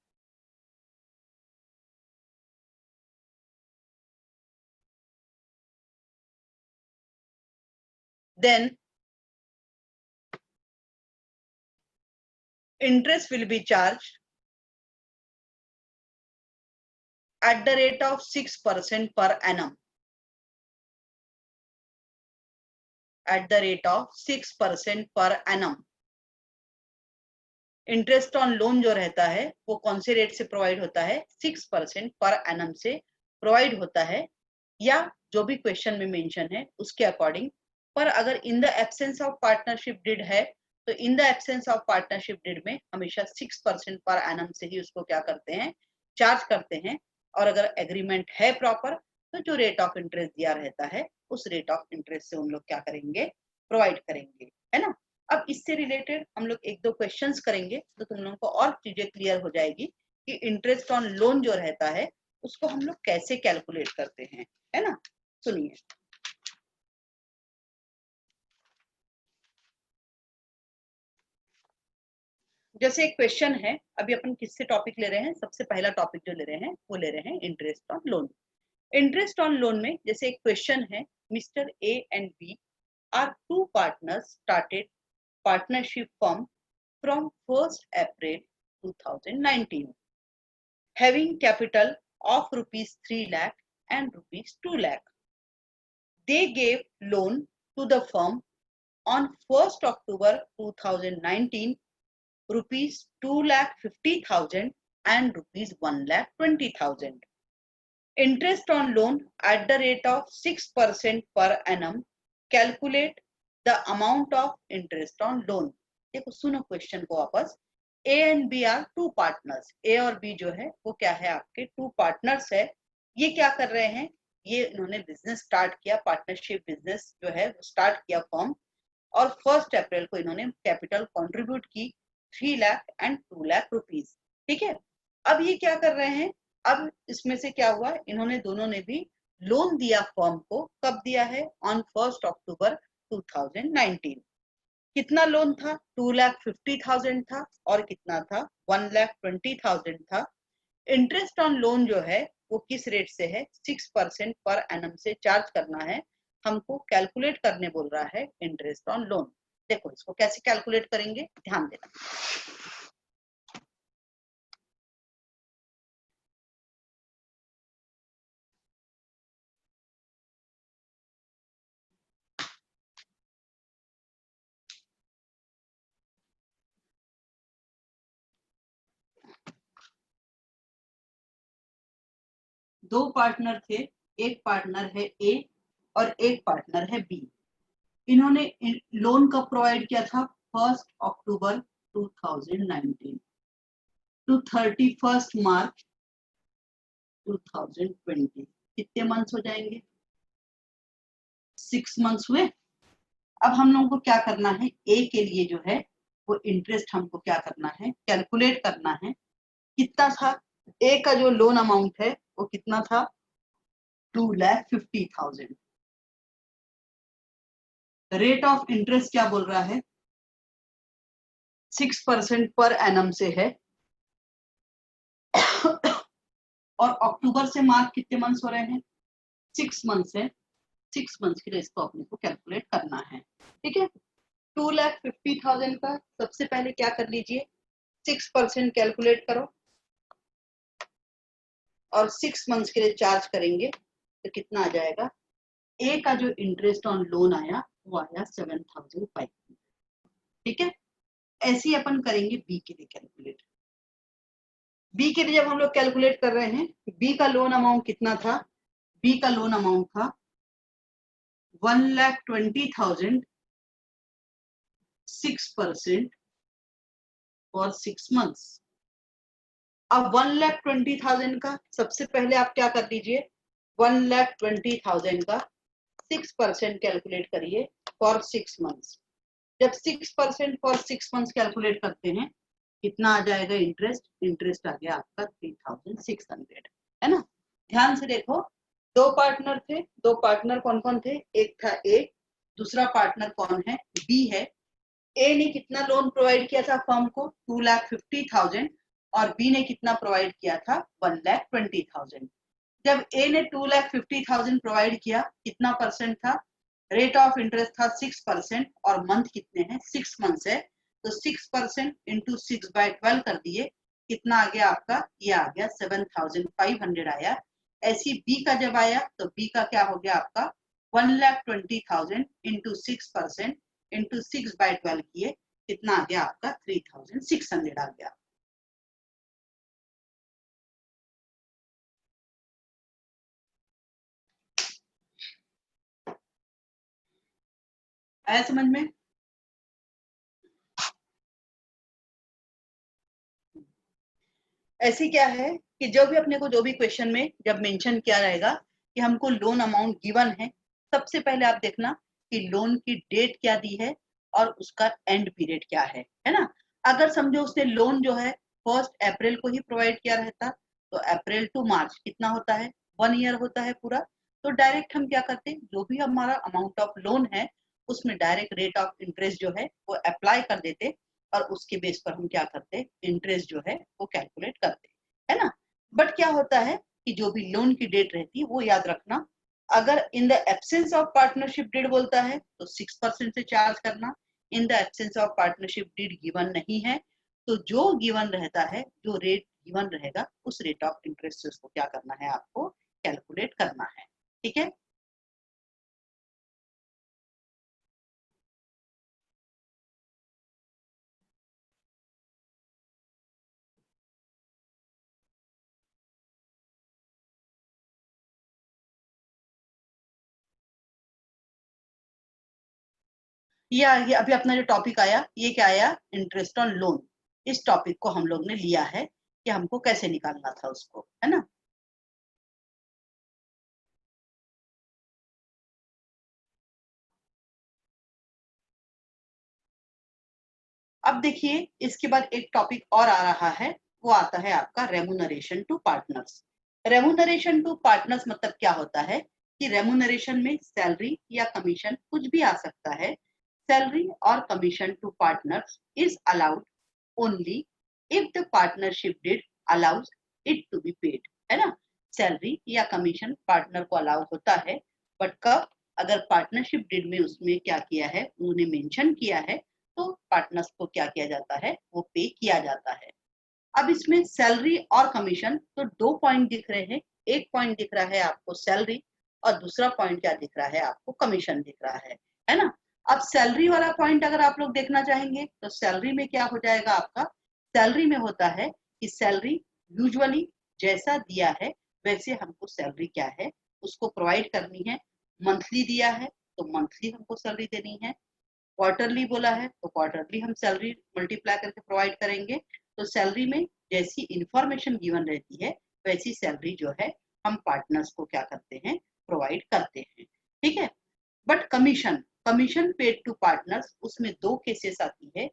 then interest will be charged at the rate of 6% per annum, at the rate of 6% per annum। Interest on loan जो रहता है वो कौन से rate से provide होता है, 6% per annum से प्रोवाइड होता है, या जो भी क्वेश्चन में मेंशन है उसके अकॉर्डिंग। पर अगर in the absence of partnership did है तो इन the absence of partnership did में हमेशा 6% पर एनम से ही उसको क्या करते हैं, चार्ज करते हैं। और अगर एग्रीमेंट है प्रॉपर तो जो रेट ऑफ इंटरेस्ट दिया रहता है उस रेट ऑफ इंटरेस्ट से उन लोग क्या करेंगे, प्रोवाइड करेंगे, है ना। अब इससे रिलेटेड हम लोग एक दो क्वेश्चंस करेंगे तो तुम लोगों को और चीजें क्लियर हो जाएगी कि इंटरेस्ट ऑन लोन जो रहता है उसको हम लोग कैसे कैलकुलेट करते हैं, है ना। सुनिए, जैसे एक क्वेश्चन है, अभी अपन किससे टॉपिक ले रहे हैं, सबसे पहला टॉपिक जो ले रहे हैं वो ले रहे हैं interest on loan. Interest on loan में जैसे एक क्वेश्चन है, mister A and B are two partners started partnership firm from 1st April 2019, having capital of rupees 3 lakh and rupees 2 lakh. They gave loan to the firm on 1st October 2019, rupees 2 lakh 50,000 and rupees 1 lakh 20,000. Interest on loan at the rate of 6% per annum. Calculate the amount of interest on loan. देखो सुनो question को वापस। A and B are two partners, A और B जो है वो क्या है, आपके टू पार्टनर्स है। ये क्या कर रहे हैं, ये इन्होंने बिजनेस स्टार्ट किया, पार्टनरशिप बिजनेस जो है स्टार्ट किया फॉर्म, और 1 अप्रैल को इन्होंने कैपिटल कंट्रीब्यूट की 3 लाख एंड 2 लाख रुपीस। ठीक है, अब ये क्या कर रहे हैं, अब इसमें से क्या हुआ, इन्होंने दोनों ने भी लोन दिया फॉर्म को। कब दिया है, ऑन 1 अक्टूबर 2019। कितना लोन था, 2,50,000 था, और कितना था, 1,20,000 था। इंटरेस्ट ऑन लोन जो है वो किस रेट से है, 6% पर एनम से चार्ज करना है हमको, कैलकुलेट करने बोल रहा है इंटरेस्ट ऑन लोन। देखो इसको कैसे कैलकुलेट करेंगे, ध्यान देना। दो पार्टनर थे, एक पार्टनर है ए और एक पार्टनर है बी। इन्होंने लोन कब प्रोवाइड किया था, 1 अक्टूबर 2019 टू 31 मार्च 2020। कितने मंथ्स हो जाएंगे, 6 मंथ्स हुए। अब हम लोगों को क्या करना है, ए के लिए जो है वो इंटरेस्ट हमको क्या करना है, कैलकुलेट करना है। कितना था, ए का जो लोन अमाउंट है वो कितना था, 2,50,000। रेट ऑफ इंटरेस्ट क्या बोल रहा है, 6% पर एनम से है। और अक्टूबर से मार्च कितने मंथ्स हो रहे हैं, 6 मंथ्स है। 6 मंथ्स के लिए इसको अपने को कैलकुलेट करना है। ठीक है, 2,50,000 का सबसे पहले क्या कर लीजिए, 6% कैलकुलेट करो और 6 मंथ्स के लिए चार्ज करेंगे तो कितना आ जाएगा। ए का जो इंटरेस्ट ऑन लोन आया वो आया 7,500। ठीक है, ऐसे ही अपन करेंगे बी के लिए कैलकुलेट। बी के लिए जब हम लोग कैलकुलेट कर रहे हैं, बी का लोन अमाउंट कितना था, बी का लोन अमाउंट था 1,20,000, 6% फॉर 6 मंथ्स। अब 1,20,000 का सबसे पहले आप क्या कर लीजिए, 1,20,000 का 6% कैलकुलेट करिए फॉर 6 मंथ्स। जब 6% फॉर 6 मंथ्स कैलकुलेट करते हैं कितना आ जाएगा, इंटरेस्ट आ गया आपका 3,600, है ना। ध्यान से देखो, दो पार्टनर थे, दो पार्टनर कौन कौन थे, एक था ए, दूसरा पार्टनर कौन है, बी है। ए ने कितना लोन प्रोवाइड किया था फर्म को, 2,50,000, और बी ने कितना प्रोवाइड किया था, 1,20,000। जब ए ने 2,50,000 प्रोवाइड किया, कितना परसेंट था, रेट ऑफ इंटरेस्ट था 6%, और मंथ कितने हैं, 6 मंथ्स है, तो 6% इंटू 6/12 कर दिए, कितना आ गया आपका, ये आ गया 7,500 आया। ऐसी बी का जब आया तो बी का क्या हो गया आपका, 1,20,000 इंटू 6% इंटू 6/12 किए, कितना आ गया आपका, 3,600 आ गया। आया समझ में। ऐसी क्या है कि जो भी अपने को जो भी क्वेश्चन में जब मेंशन किया रहेगा कि हमको लोन अमाउंट गिवन है, सबसे पहले आप देखना कि लोन की डेट क्या दी है और उसका एंड पीरियड क्या है ना। अगर समझो उसने लोन जो है 1 अप्रैल को ही प्रोवाइड किया रहता, तो अप्रैल टू मार्च कितना होता है, 1 ईयर होता है पूरा। तो डायरेक्ट हम क्या करते, जो भी हमारा अमाउंट ऑफ लोन है उसमें डायरेक्ट रेट ऑफ इंटरेस्ट जो है वो अप्लाई कर देते, और उसके बेस पर हम क्या करते, इंटरेस्ट जो है वो कैलकुलेट करते, है ना। बट क्या होता है कि जो भी लोन की डेट रहती है वो याद रखना, अगर in the absence of partnership deed बोलता है तो 6% से चार्ज करना। In the absence of partnership deed given नहीं है तो जो गिवन रहता है, जो रेट गिवन रहेगा उस रेट ऑफ इंटरेस्ट से उसको क्या करना है, आपको कैलकुलेट करना है। ठीक है, ये अभी अपना जो टॉपिक आया, ये क्या आया, इंटरेस्ट ऑन लोन। इस टॉपिक को हम लोग ने लिया है कि हमको कैसे निकालना था उसको, है ना। अब देखिए इसके बाद एक टॉपिक और आ रहा है, वो आता है आपका remuneration to partners. Remuneration to partners मतलब क्या होता है कि रेमुनरेशन में सैलरी या कमीशन कुछ भी आ सकता है। सैलरी और commission to partners is allowed only if the partnership deed allows it to be paid, है ना। सैलरी या कमीशन पार्टनर को अलाउ होता है, बट कब, अगर पार्टनरशिप डिड में उसमें क्या किया है, उन्होंने मेंशन किया है, तो पार्टनर्स को क्या किया जाता है, वो पे किया जाता है। अब इसमें सैलरी और कमीशन तो दो पॉइंट दिख रहे हैं। एक पॉइंट दिख रहा है आपको सैलरी, और दूसरा पॉइंट क्या दिख रहा है आपको, कमीशन दिख रहा है ना। अब सैलरी वाला पॉइंट अगर आप लोग देखना चाहेंगे तो सैलरी में क्या हो जाएगा आपका, सैलरी में होता है कि सैलरी यूजुअली जैसा दिया है वैसे हमको सैलरी क्या है उसको प्रोवाइड करनी है। मंथली दिया है तो मंथली हमको सैलरी देनी है, क्वार्टरली बोला है तो क्वार्टरली हम सैलरी मल्टीप्लाई करके प्रोवाइड करेंगे। तो सैलरी में जैसी इंफॉर्मेशन गिवन रहती है वैसी सैलरी जो है हम पार्टनर्स को क्या करते हैं, प्रोवाइड करते हैं, ठीक है। But commission, commission paid to partners, उसमें दो केसेस आती है।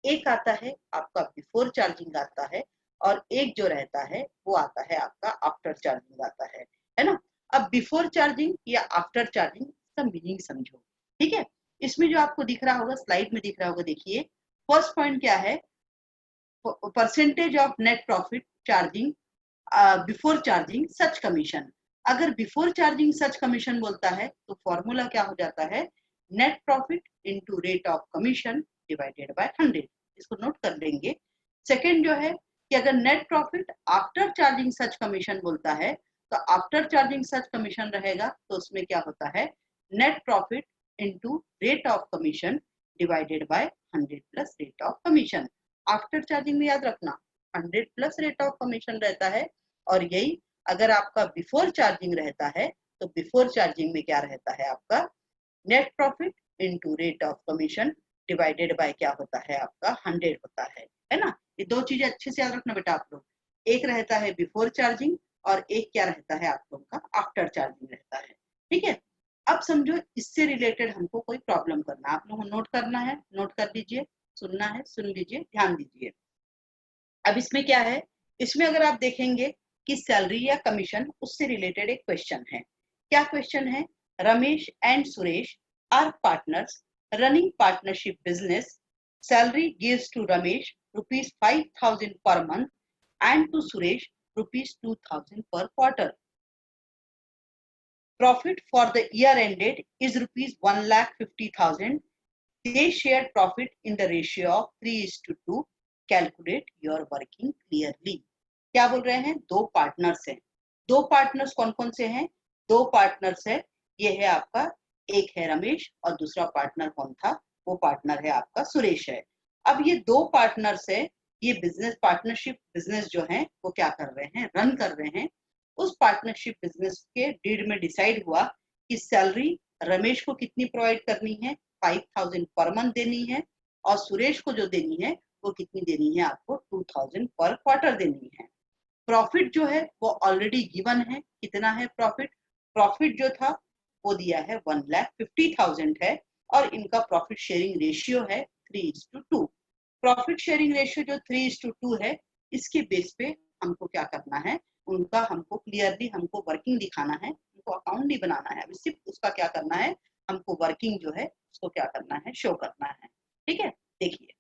एक आता है आपका बिफोर चार्जिंग आता है, और एक जो रहता है वो आता है आपका आफ्टर चार्जिंग आता है ना। अब बिफोर चार्जिंग या आफ्टर चार्जिंग का मीनिंग समझो, ठीक है। इसमें जो आपको दिख रहा होगा, स्लाइड में दिख रहा होगा, देखिए फर्स्ट पॉइंट क्या है, percentage of net profit charging before charging such commission. अगर बिफोर चार्जिंग सच कमीशन बोलता है तो फॉर्मूला क्या हो जाता है, net profit into rate of commission divided by 100। इसको नोट कर लेंगे। सेकंड जो है कि अगर net profit after charging such commission बोलता है तो आफ्टर चार्जिंग सच कमीशन रहेगा तो उसमें क्या होता है, net profit into rate of commission divided by 100 plus rate of commission. After charging में याद रखना 100 प्लस रेट ऑफ कमीशन रहता है, और यही अगर आपका बिफोर चार्जिंग रहता है तो बिफोर चार्जिंग में क्या रहता है आपका, net profit into rate of commission divided by क्या होता है आपका 100 होता है ना। ये दो चीजें अच्छे से याद रखना बेटा आप लोग, एक रहता है बिफोर चार्जिंग और एक क्या रहता है आप लोग का आफ्टर चार्जिंग रहता है, ठीक है। अब समझो इससे रिलेटेड हमको कोई प्रॉब्लम करना, आप लोगों को नोट करना है, नोट कर लीजिए, सुनना है सुन लीजिए, ध्यान दीजिए। अब इसमें क्या है, इसमें अगर आप देखेंगे कि सैलरी या कमीशन उससे रिलेटेड एक क्वेश्चन है। क्या क्वेश्चन है, Ramesh and Suresh are partners running partnership business, salary gives to Ramesh ₹5,000 per month and to Suresh ₹2,000 per quarter. Profit for the year ended is ₹1,50,000. They shared profit in the ratio of 3:2. Calculate your working clearly. क्या बोल रहे हैं, दो partners हैं। दो partners कौन कौन से हैं, दो पार्टनर्स है, ये है आपका, एक है रमेश और दूसरा पार्टनर कौन था, वो पार्टनर है आपका सुरेश है। अब ये दो पार्टनर्स है, ये बिजनेस पार्टनरशिप बिजनेस जो है वो क्या कर रहे हैं, रन कर रहे हैं। उस पार्टनरशिप बिजनेस के डीड में डिसाइड हुआ कि सैलरी रमेश को कितनी प्रोवाइड करनी है, 5,000 पर मंथ देनी है, और सुरेश को जो देनी है वो कितनी देनी है आपको, 2,000 पर क्वार्टर देनी है। प्रॉफिट जो है वो ऑलरेडी गिवन है, कितना है प्रॉफिट, प्रॉफिट जो था वो दिया है 1,50,000 है, और इनका प्रॉफिट शेयरिंग रेशियो है 3:2। प्रॉफिट शेयरिंग रेशियो जो 3:2 है, इसके बेस पे हमको क्या करना है, उनका हमको क्लियरली हमको वर्किंग दिखाना है, उनको अकाउंट नहीं बनाना है, अभी सिर्फ उसका क्या करना है, हमको वर्किंग जो है उसको क्या करना है, शो करना है, ठीक है। देखिए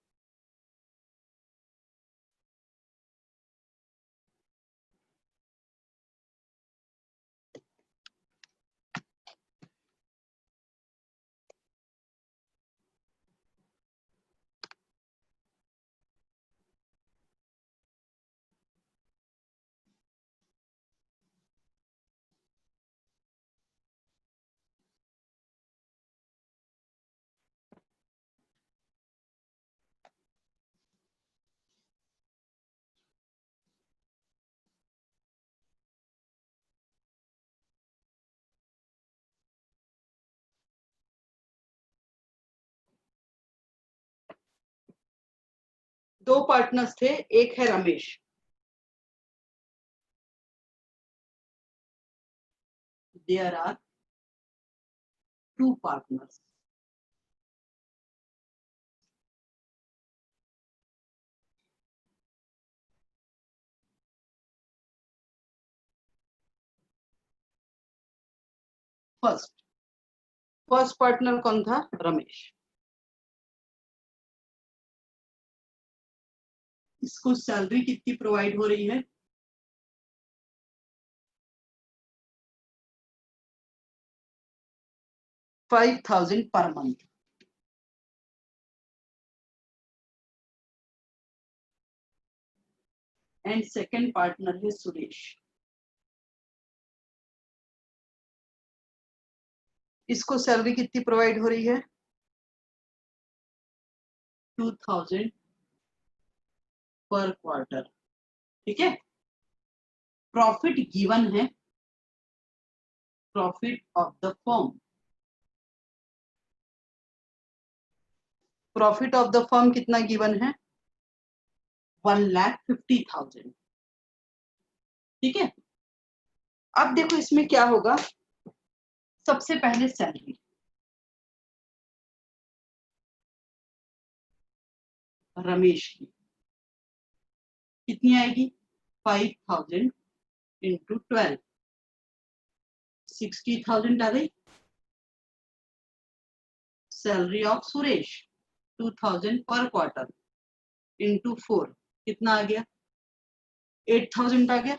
दो पार्टनर्स थे, एक है Ramesh, there are two partners, first partner कौन था? रमेश। इसको सैलरी कितनी प्रोवाइड हो रही है? 5,000 per month. And second partner है सुरेश। इसको सैलरी कितनी प्रोवाइड हो रही है? 2,000 पर क्वार्टर। ठीक है। प्रॉफिट गिवन है, profit of the firm. Profit of the firm कितना गिवन है? 1,50,000। ठीक है। अब देखो इसमें क्या होगा, सबसे पहले सैलरी रमेश की कितनी आएगी? 5,000 इंटू 12, 60,000 आ गई। सैलरी ऑफ सुरेश 2,000 पर क्वार्टर इंटू 4 कितना आ गया? 8,000 आ गया।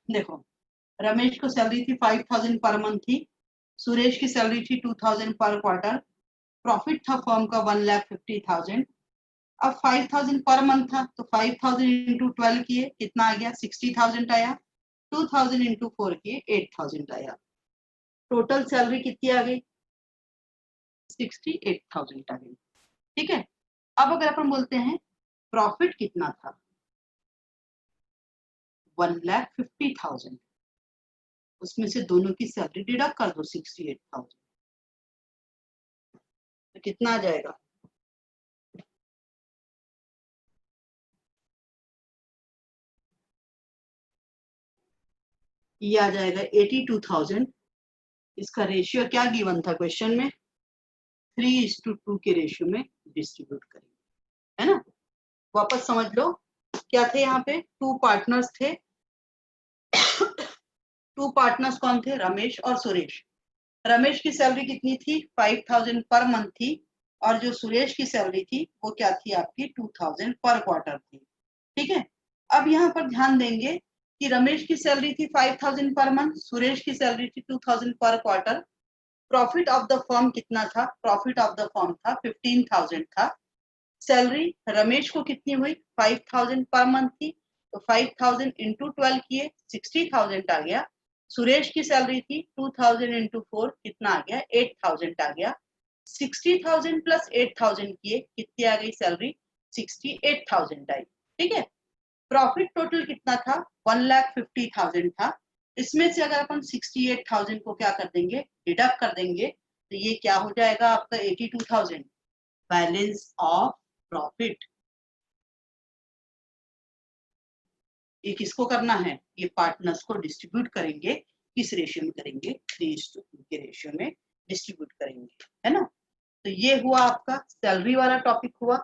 देखो रमेश को सैलरी थी 5,000 पर मंथ थी, सुरेश की सैलरी थी 2,000 पर क्वार्टर, प्रॉफिट था फर्म का 1,50,000। अब 5,000 पर मंथ था तो 5,000 इंटू 12 किए कितना आ गया? 60,000 आया। 2,000 इंटू 4 किए 8,000 आया। टोटल सैलरी कितनी आ गई? 68,000 आ गई। ठीक है। अब अगर अपन बोलते हैं प्रॉफिट कितना था? 1,50,000। उसमें से दोनों की सैलरी डिडक्ट कर दो 68,000, तो कितना आ जाएगा? ये आ जाएगा 82,000। इसका रेशियो क्या गिवन था क्वेश्चन में? 3:2 के रेशियो में डिस्ट्रीब्यूट करेंगे, है ना। वापस समझ लो, क्या थे यहाँ पे? टू पार्टनर्स थे। टू पार्टनर्स कौन थे? रमेश और सुरेश। रमेश की सैलरी कितनी थी? 5,000 पर मंथ थी, और जो सुरेश की सैलरी थी वो क्या थी आपकी? 2,000 पर क्वार्टर थी। ठीक है। अब यहाँ पर ध्यान देंगे कि रमेश की सैलरी थी 5,000 पर मंथ, सुरेश की सैलरी थी 2,000 पर quarter. Profit of the firm कितना था? प्रॉफिट ऑफ द फर्म था 15,000 था। सैलरी रमेश को कितनी हुई? 5,000 पर मंथ थी, तो 5,000 इंटू 12 किए 60,000 आ गया। सुरेश की सैलरी थी 2,000 इंटू 4 कितना आ गया? 8,000 आ गया। 60,000 प्लस 8,000 किए कितनी आ गई सैलरी? 68,000 आई। ठीक है। प्रॉफिट टोटल कितना था? 1,50,000 था। इसमें से अगर अपन 68,000 को क्या कर देंगे? डिडक्ट कर देंगे, तो ये क्या हो जाएगा आपका? 82,000। Balance of profit. ये किसको करना है? ये पार्टनर्स को डिस्ट्रीब्यूट करेंगे। किस रेशियो में करेंगे? 3:2 के रेशियो में डिस्ट्रीब्यूट करेंगे, है ना। तो ये हुआ आपका सैलरी वाला टॉपिक हुआ।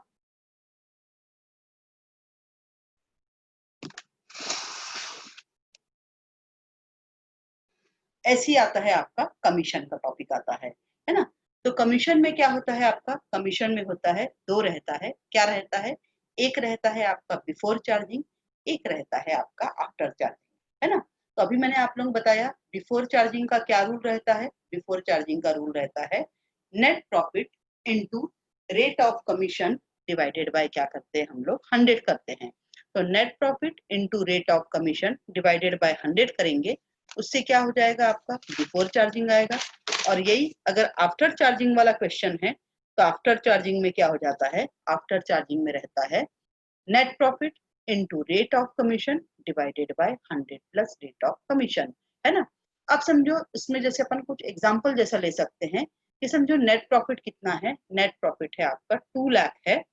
ऐसे ही आता है आपका कमीशन का टॉपिक आता है ना। तो कमीशन में क्या होता है आपका? कमीशन में होता है, दो रहता है। क्या रहता है? एक रहता है आपका बिफोर चार्जिंग, एक रहता है आपका आफ्टर चार्जिंग, है ना। तो अभी मैंने आप लोगों को बताया बिफोर चार्जिंग का क्या रूल रहता है। बिफोर चार्जिंग का रूल रहता है net profit into rate of commission divided by क्या करते हैं हम लोग? 100 करते हैं। तो net profit into rate of commission divided by 100 करेंगे, उससे क्या हो जाएगा आपका? बिफोर चार्जिंग आएगा। और यही अगर आफ्टर चार्जिंग वाला क्वेश्चन है तो आफ्टर चार्जिंग में क्या हो जाता है? आफ्टर चार्जिंग में रहता है net profit into rate of commission divided by 100 plus rate of commission, है ना। अब समझो इसमें जैसे अपन कुछ एग्जांपल जैसा ले सकते हैं कि समझो नेट प्रॉफिट कितना है? नेट प्रॉफिट है आपका 2 लाख है,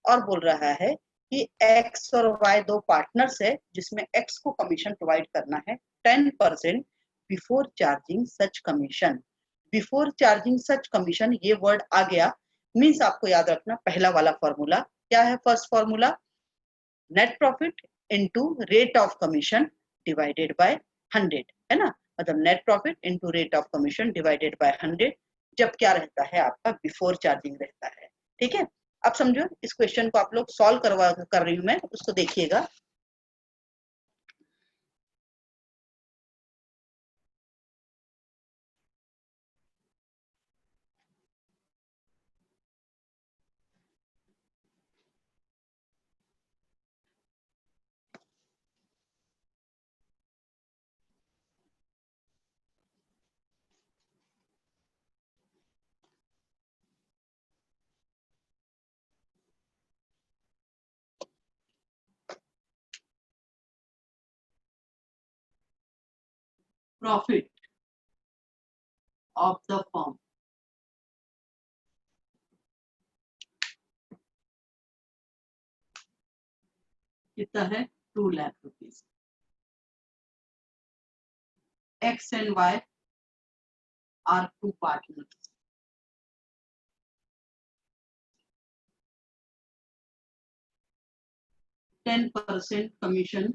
और बोल रहा है कि एक्स और वाई दो पार्टनर्स है जिसमें एक्स को कमीशन प्रोवाइड करना है 10% before charging such commission. Before charging such commission, ये वर्ड आ गया मीन्स आपको याद रखना पहला वाला फॉर्मूला क्या है। First formula net profit into rate of commission divided by 100, है ना। मतलब net profit into rate of commission divided by 100 जब क्या रहता है आपका बिफोर चार्जिंग रहता है। ठीक है, अब समझो इस क्वेश्चन को आप लोग सॉल्व कर रही हूं मैं, उसको देखिएगा। प्रॉफिट ऑफ द फर्म कितना है 2 lakh rupees. X and Y are two partners. %10 commission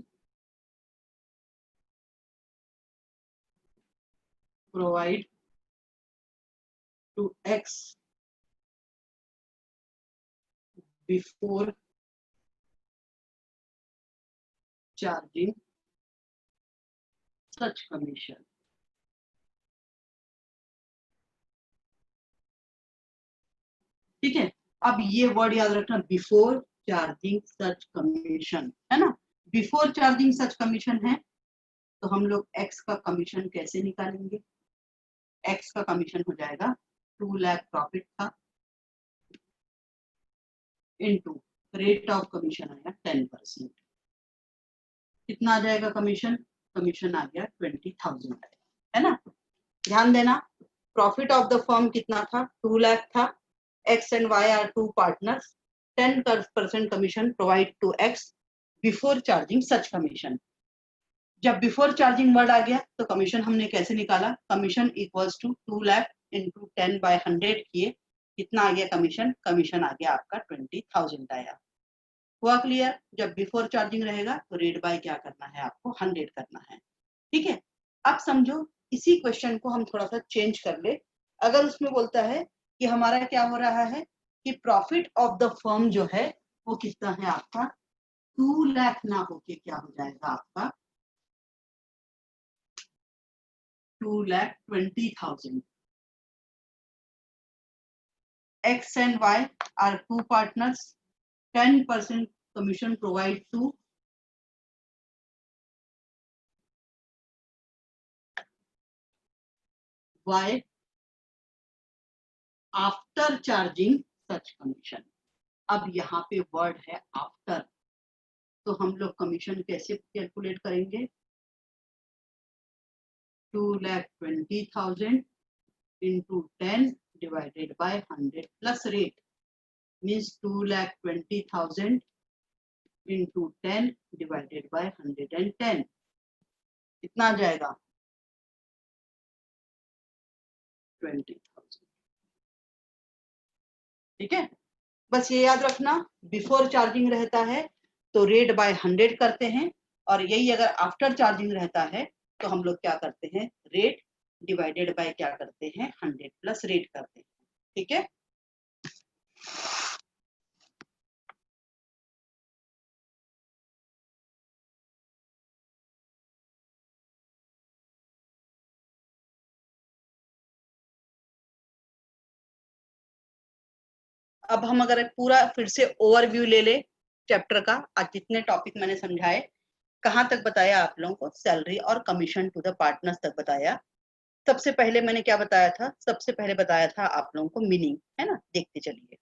provide to X before charging such commission। ठीक है, अब ये वर्ड याद रखना बिफोर चार्जिंग सच कमीशन, है ना। बिफोर चार्जिंग सच कमीशन है तो हम लोग एक्स का कमीशन कैसे निकालेंगे। एक्स का कमीशन हो जाएगा 2 लाख प्रॉफिट था इनटू रेट ऑफ कमीशन आया 10%। कितना आ जाएगा कमीशन, कमीशन आ गया 20,000, है ना। ध्यान देना प्रॉफिट ऑफ द फर्म कितना था 2 लाख था। X and Y are two partners. 10% commission provide to X before charging such commission. जब बिफोर चार्जिंग वर्ड आ गया तो कमीशन हमने कैसे निकाला, commission equals to 2 lakh into 10/100 किए, कितना आ गया कमीशन, कमीशन आ गया आपका 20,000 आया। हुआ क्लियर। जब बिफोर चार्जिंग रहेगा तो रेट बाय क्या करना है आपको 100 करना है। ठीक है, अब समझो इसी क्वेश्चन को हम थोड़ा सा चेंज कर ले। अगर उसमें बोलता है कि हमारा क्या हो रहा है कि प्रॉफिट ऑफ द फर्म जो है वो कितना है आपका 2 लाख ना होके क्या हो जाएगा आपका 2,20,000। X and Y are two partners. 10% commission provide to Y after charging such commission। अब यहाँ पे वर्ड है आफ्टर, तो हम लोग कमीशन कैसे कैलकुलेट करेंगे 2,20,000 into 10 divided by 100 plus rate means 2,20,000 into 10 divided by 110 कितना आ जाएगा 20,000। ठीक है, बस ये याद रखना बिफोर चार्जिंग रहता है तो रेट बाय 100 करते हैं, और यही अगर आफ्टर चार्जिंग रहता है तो हम लोग क्या करते हैं रेट डिवाइडेड बाय क्या करते हैं 100 प्लस रेट करते हैं। ठीक है, अब हम अगर पूरा फिर से ओवरव्यू ले ले चैप्टर का, आज जितने टॉपिक मैंने समझाए कहाँ तक बताया आप लोगों को, सैलरी और कमीशन टू द पार्टनर्स तक बताया। सबसे पहले मैंने क्या बताया था, सबसे पहले बताया था आप लोगों को मीनिंग, है ना, देखते चलिए।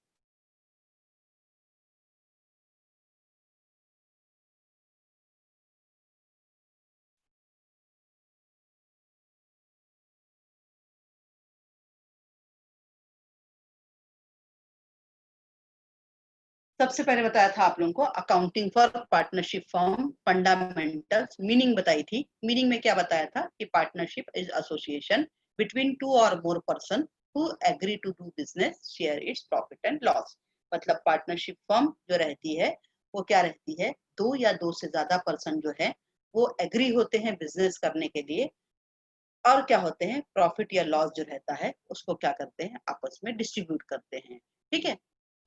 सबसे पहले बताया था आप लोगों को accounting for partnership form fundamentals, meaning बताई थी। मीनिंग में क्या बताया था कि partnership is association between two or more person who agree to do business share its profit and loss। मतलब पार्टनरशिप फर्म जो रहती है वो क्या रहती है, दो या दो से ज्यादा पर्सन जो है वो एग्री होते हैं बिजनेस करने के लिए, और क्या होते हैं, प्रॉफिट या लॉस जो रहता है उसको क्या करते हैं, आपस में डिस्ट्रीब्यूट करते हैं। ठीक है,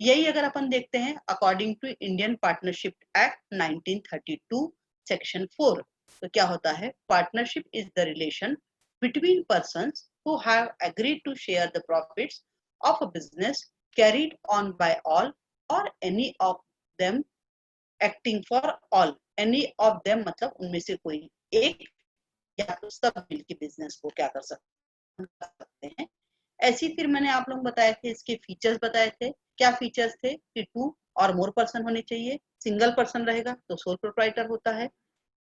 यही अगर अपन देखते हैं according to Indian partnership act 1932 section 4, तो क्या होता है, partnership is the relation between persons who have agreed to share the profits of a business carried on by all or any of them acting for all. Any of them मतलब उनमें से कोई एक या तो सब मिलके बिजनेस को क्या कर सकते हैं। ऐसी फिर मैंने आप लोगों को बताया थे, इसके फीचर्स बताए थे। क्या फीचर्स थे कि टू और मोर पर्सन होने चाहिए, सिंगल पर्सन रहेगा तो सोल प्रोप्राइटर होता है,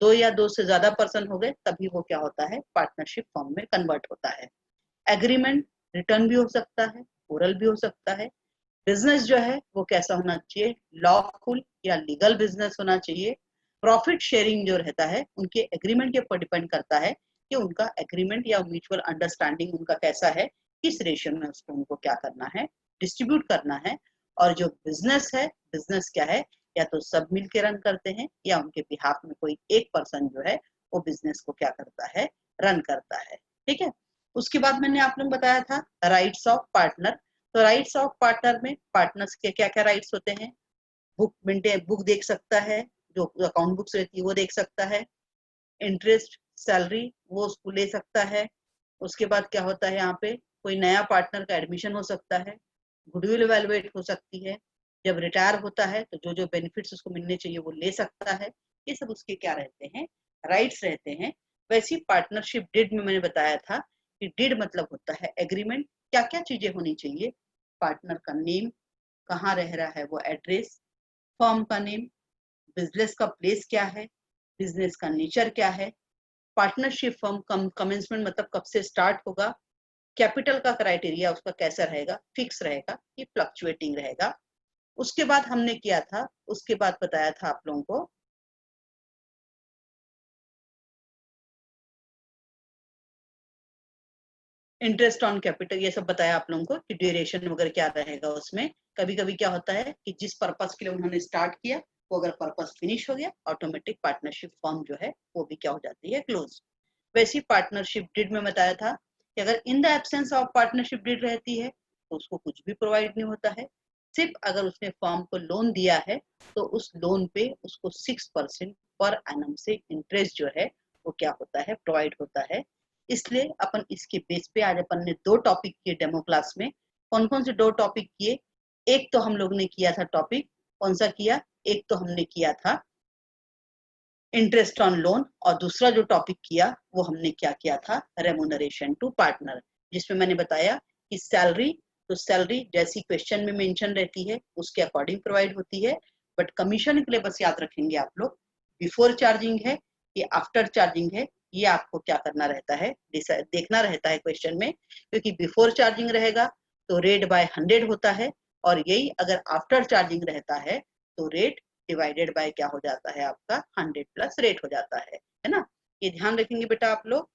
दो या दो से ज्यादा पर्सन हो गए तभी वो क्या होता है, पार्टनरशिप फॉर्म में कन्वर्ट होता है। एग्रीमेंट रिटर्न भी हो सकता है, ओरल भी हो सकता है। बिजनेस जो है वो कैसा होना चाहिए, लॉफुल या लीगल बिजनेस होना चाहिए। प्रॉफिट शेयरिंग जो रहता है उनके एग्रीमेंट के ऊपर डिपेंड करता है कि उनका एग्रीमेंट या म्यूचुअल अंडरस्टैंडिंग उनका कैसा है, किस रेशियो में उसको उनको क्या करना है, डिस्ट्रीब्यूट करना है। और जो बिजनेस है, बिजनेस क्या है, या तो सब मिलके रन करते हैं या उनके बिहाफ में कोई एक पर्सन जो है वो बिजनेस को क्या करता है, रन करता है। ठीक है, उसके बाद मैंने आप लोगों को बताया था राइट्स ऑफ पार्टनर। तो राइट्स ऑफ पार्टनर में पार्टनर्स के क्या क्या राइट्स होते हैं, बुक मेंटेन, बुक देख सकता है, जो अकाउंट बुक्स रहती है वो देख सकता है, इंटरेस्ट सैलरी वो उसको ले सकता है। उसके बाद क्या होता है, यहाँ पे कोई नया पार्टनर का एडमिशन हो सकता है, गुडविल वैल्यूएट हो सकती है, जब रिटायर होता है तो जो जो बेनिफिट्स उसको मिलने चाहिए वो ले सकता है। ये सब उसके क्या रहते हैं, राइट्स रहते हैं। वैसी पार्टनरशिप डीड में मैंने बताया था कि डीड मतलब होता है एग्रीमेंट। क्या क्या चीजें होनी चाहिए, पार्टनर का नेम, कहाँ रह रहा है वो एड्रेस, फर्म का नेम, बिजनेस का प्लेस क्या है, बिजनेस का नेचर क्या है, पार्टनरशिप फर्म कमेंसमेंट मतलब कब से स्टार्ट होगा, कैपिटल का क्राइटेरिया उसका कैसा रहेगा, फिक्स रहेगा कि फ्लक्चुएटिंग रहेगा। उसके बाद हमने किया था, उसके बाद बताया था आप लोगों को इंटरेस्ट ऑन कैपिटल, ये सब बताया आप लोगों को कि ड्यूरेशन वगैरह क्या रहेगा उसमें। कभी कभी क्या होता है कि जिस पर्पस के लिए उन्होंने स्टार्ट किया वो अगर पर्पस फिनिश हो गया, ऑटोमेटिक पार्टनरशिप फॉर्म जो है वो भी क्या हो जाती है, क्लोज। वैसी पार्टनरशिप डीड में बताया था कि अगर in the absence of partnership deed रहती है तो उसको कुछ भी प्रोवाइड नहीं होता है। सिर्फ अगर उसने फॉर्म को लोन दिया है तो उस लोन पे उसको 6% पर एनम से इंटरेस्ट जो है वो क्या होता है, प्रोवाइड होता है। इसलिए अपन इसके बेस पे आज अपन ने दो टॉपिक किए डेमो क्लास में। कौन कौन से दो टॉपिक किए, एक तो हम लोग ने किया था टॉपिक, कौन सा किया, एक तो हमने किया था इंटरेस्ट ऑन लोन, और दूसरा जो टॉपिक किया वो हमने क्या किया था, रेमुनरेशन टू पार्टनर, जिसमें मैंने बताया कि सैलरी, तो सैलरी जैसी क्वेश्चन में मेंशन रहती है उसके अकॉर्डिंग प्रोवाइड होती है। बट कमीशन के लिए बस याद रखेंगे आप लोग, बिफोर चार्जिंग है कि आफ्टर चार्जिंग है, ये आपको क्या करना रहता है, देखना रहता है क्वेश्चन में। क्योंकि बिफोर चार्जिंग रहेगा तो रेट बाय 100 होता है, और यही अगर आफ्टर चार्जिंग रहता है तो रेट डिवाइडेड बाय क्या हो जाता है आपका, 100 प्लस रेट हो जाता है ना। ये ध्यान रखेंगे बेटा आप लोग।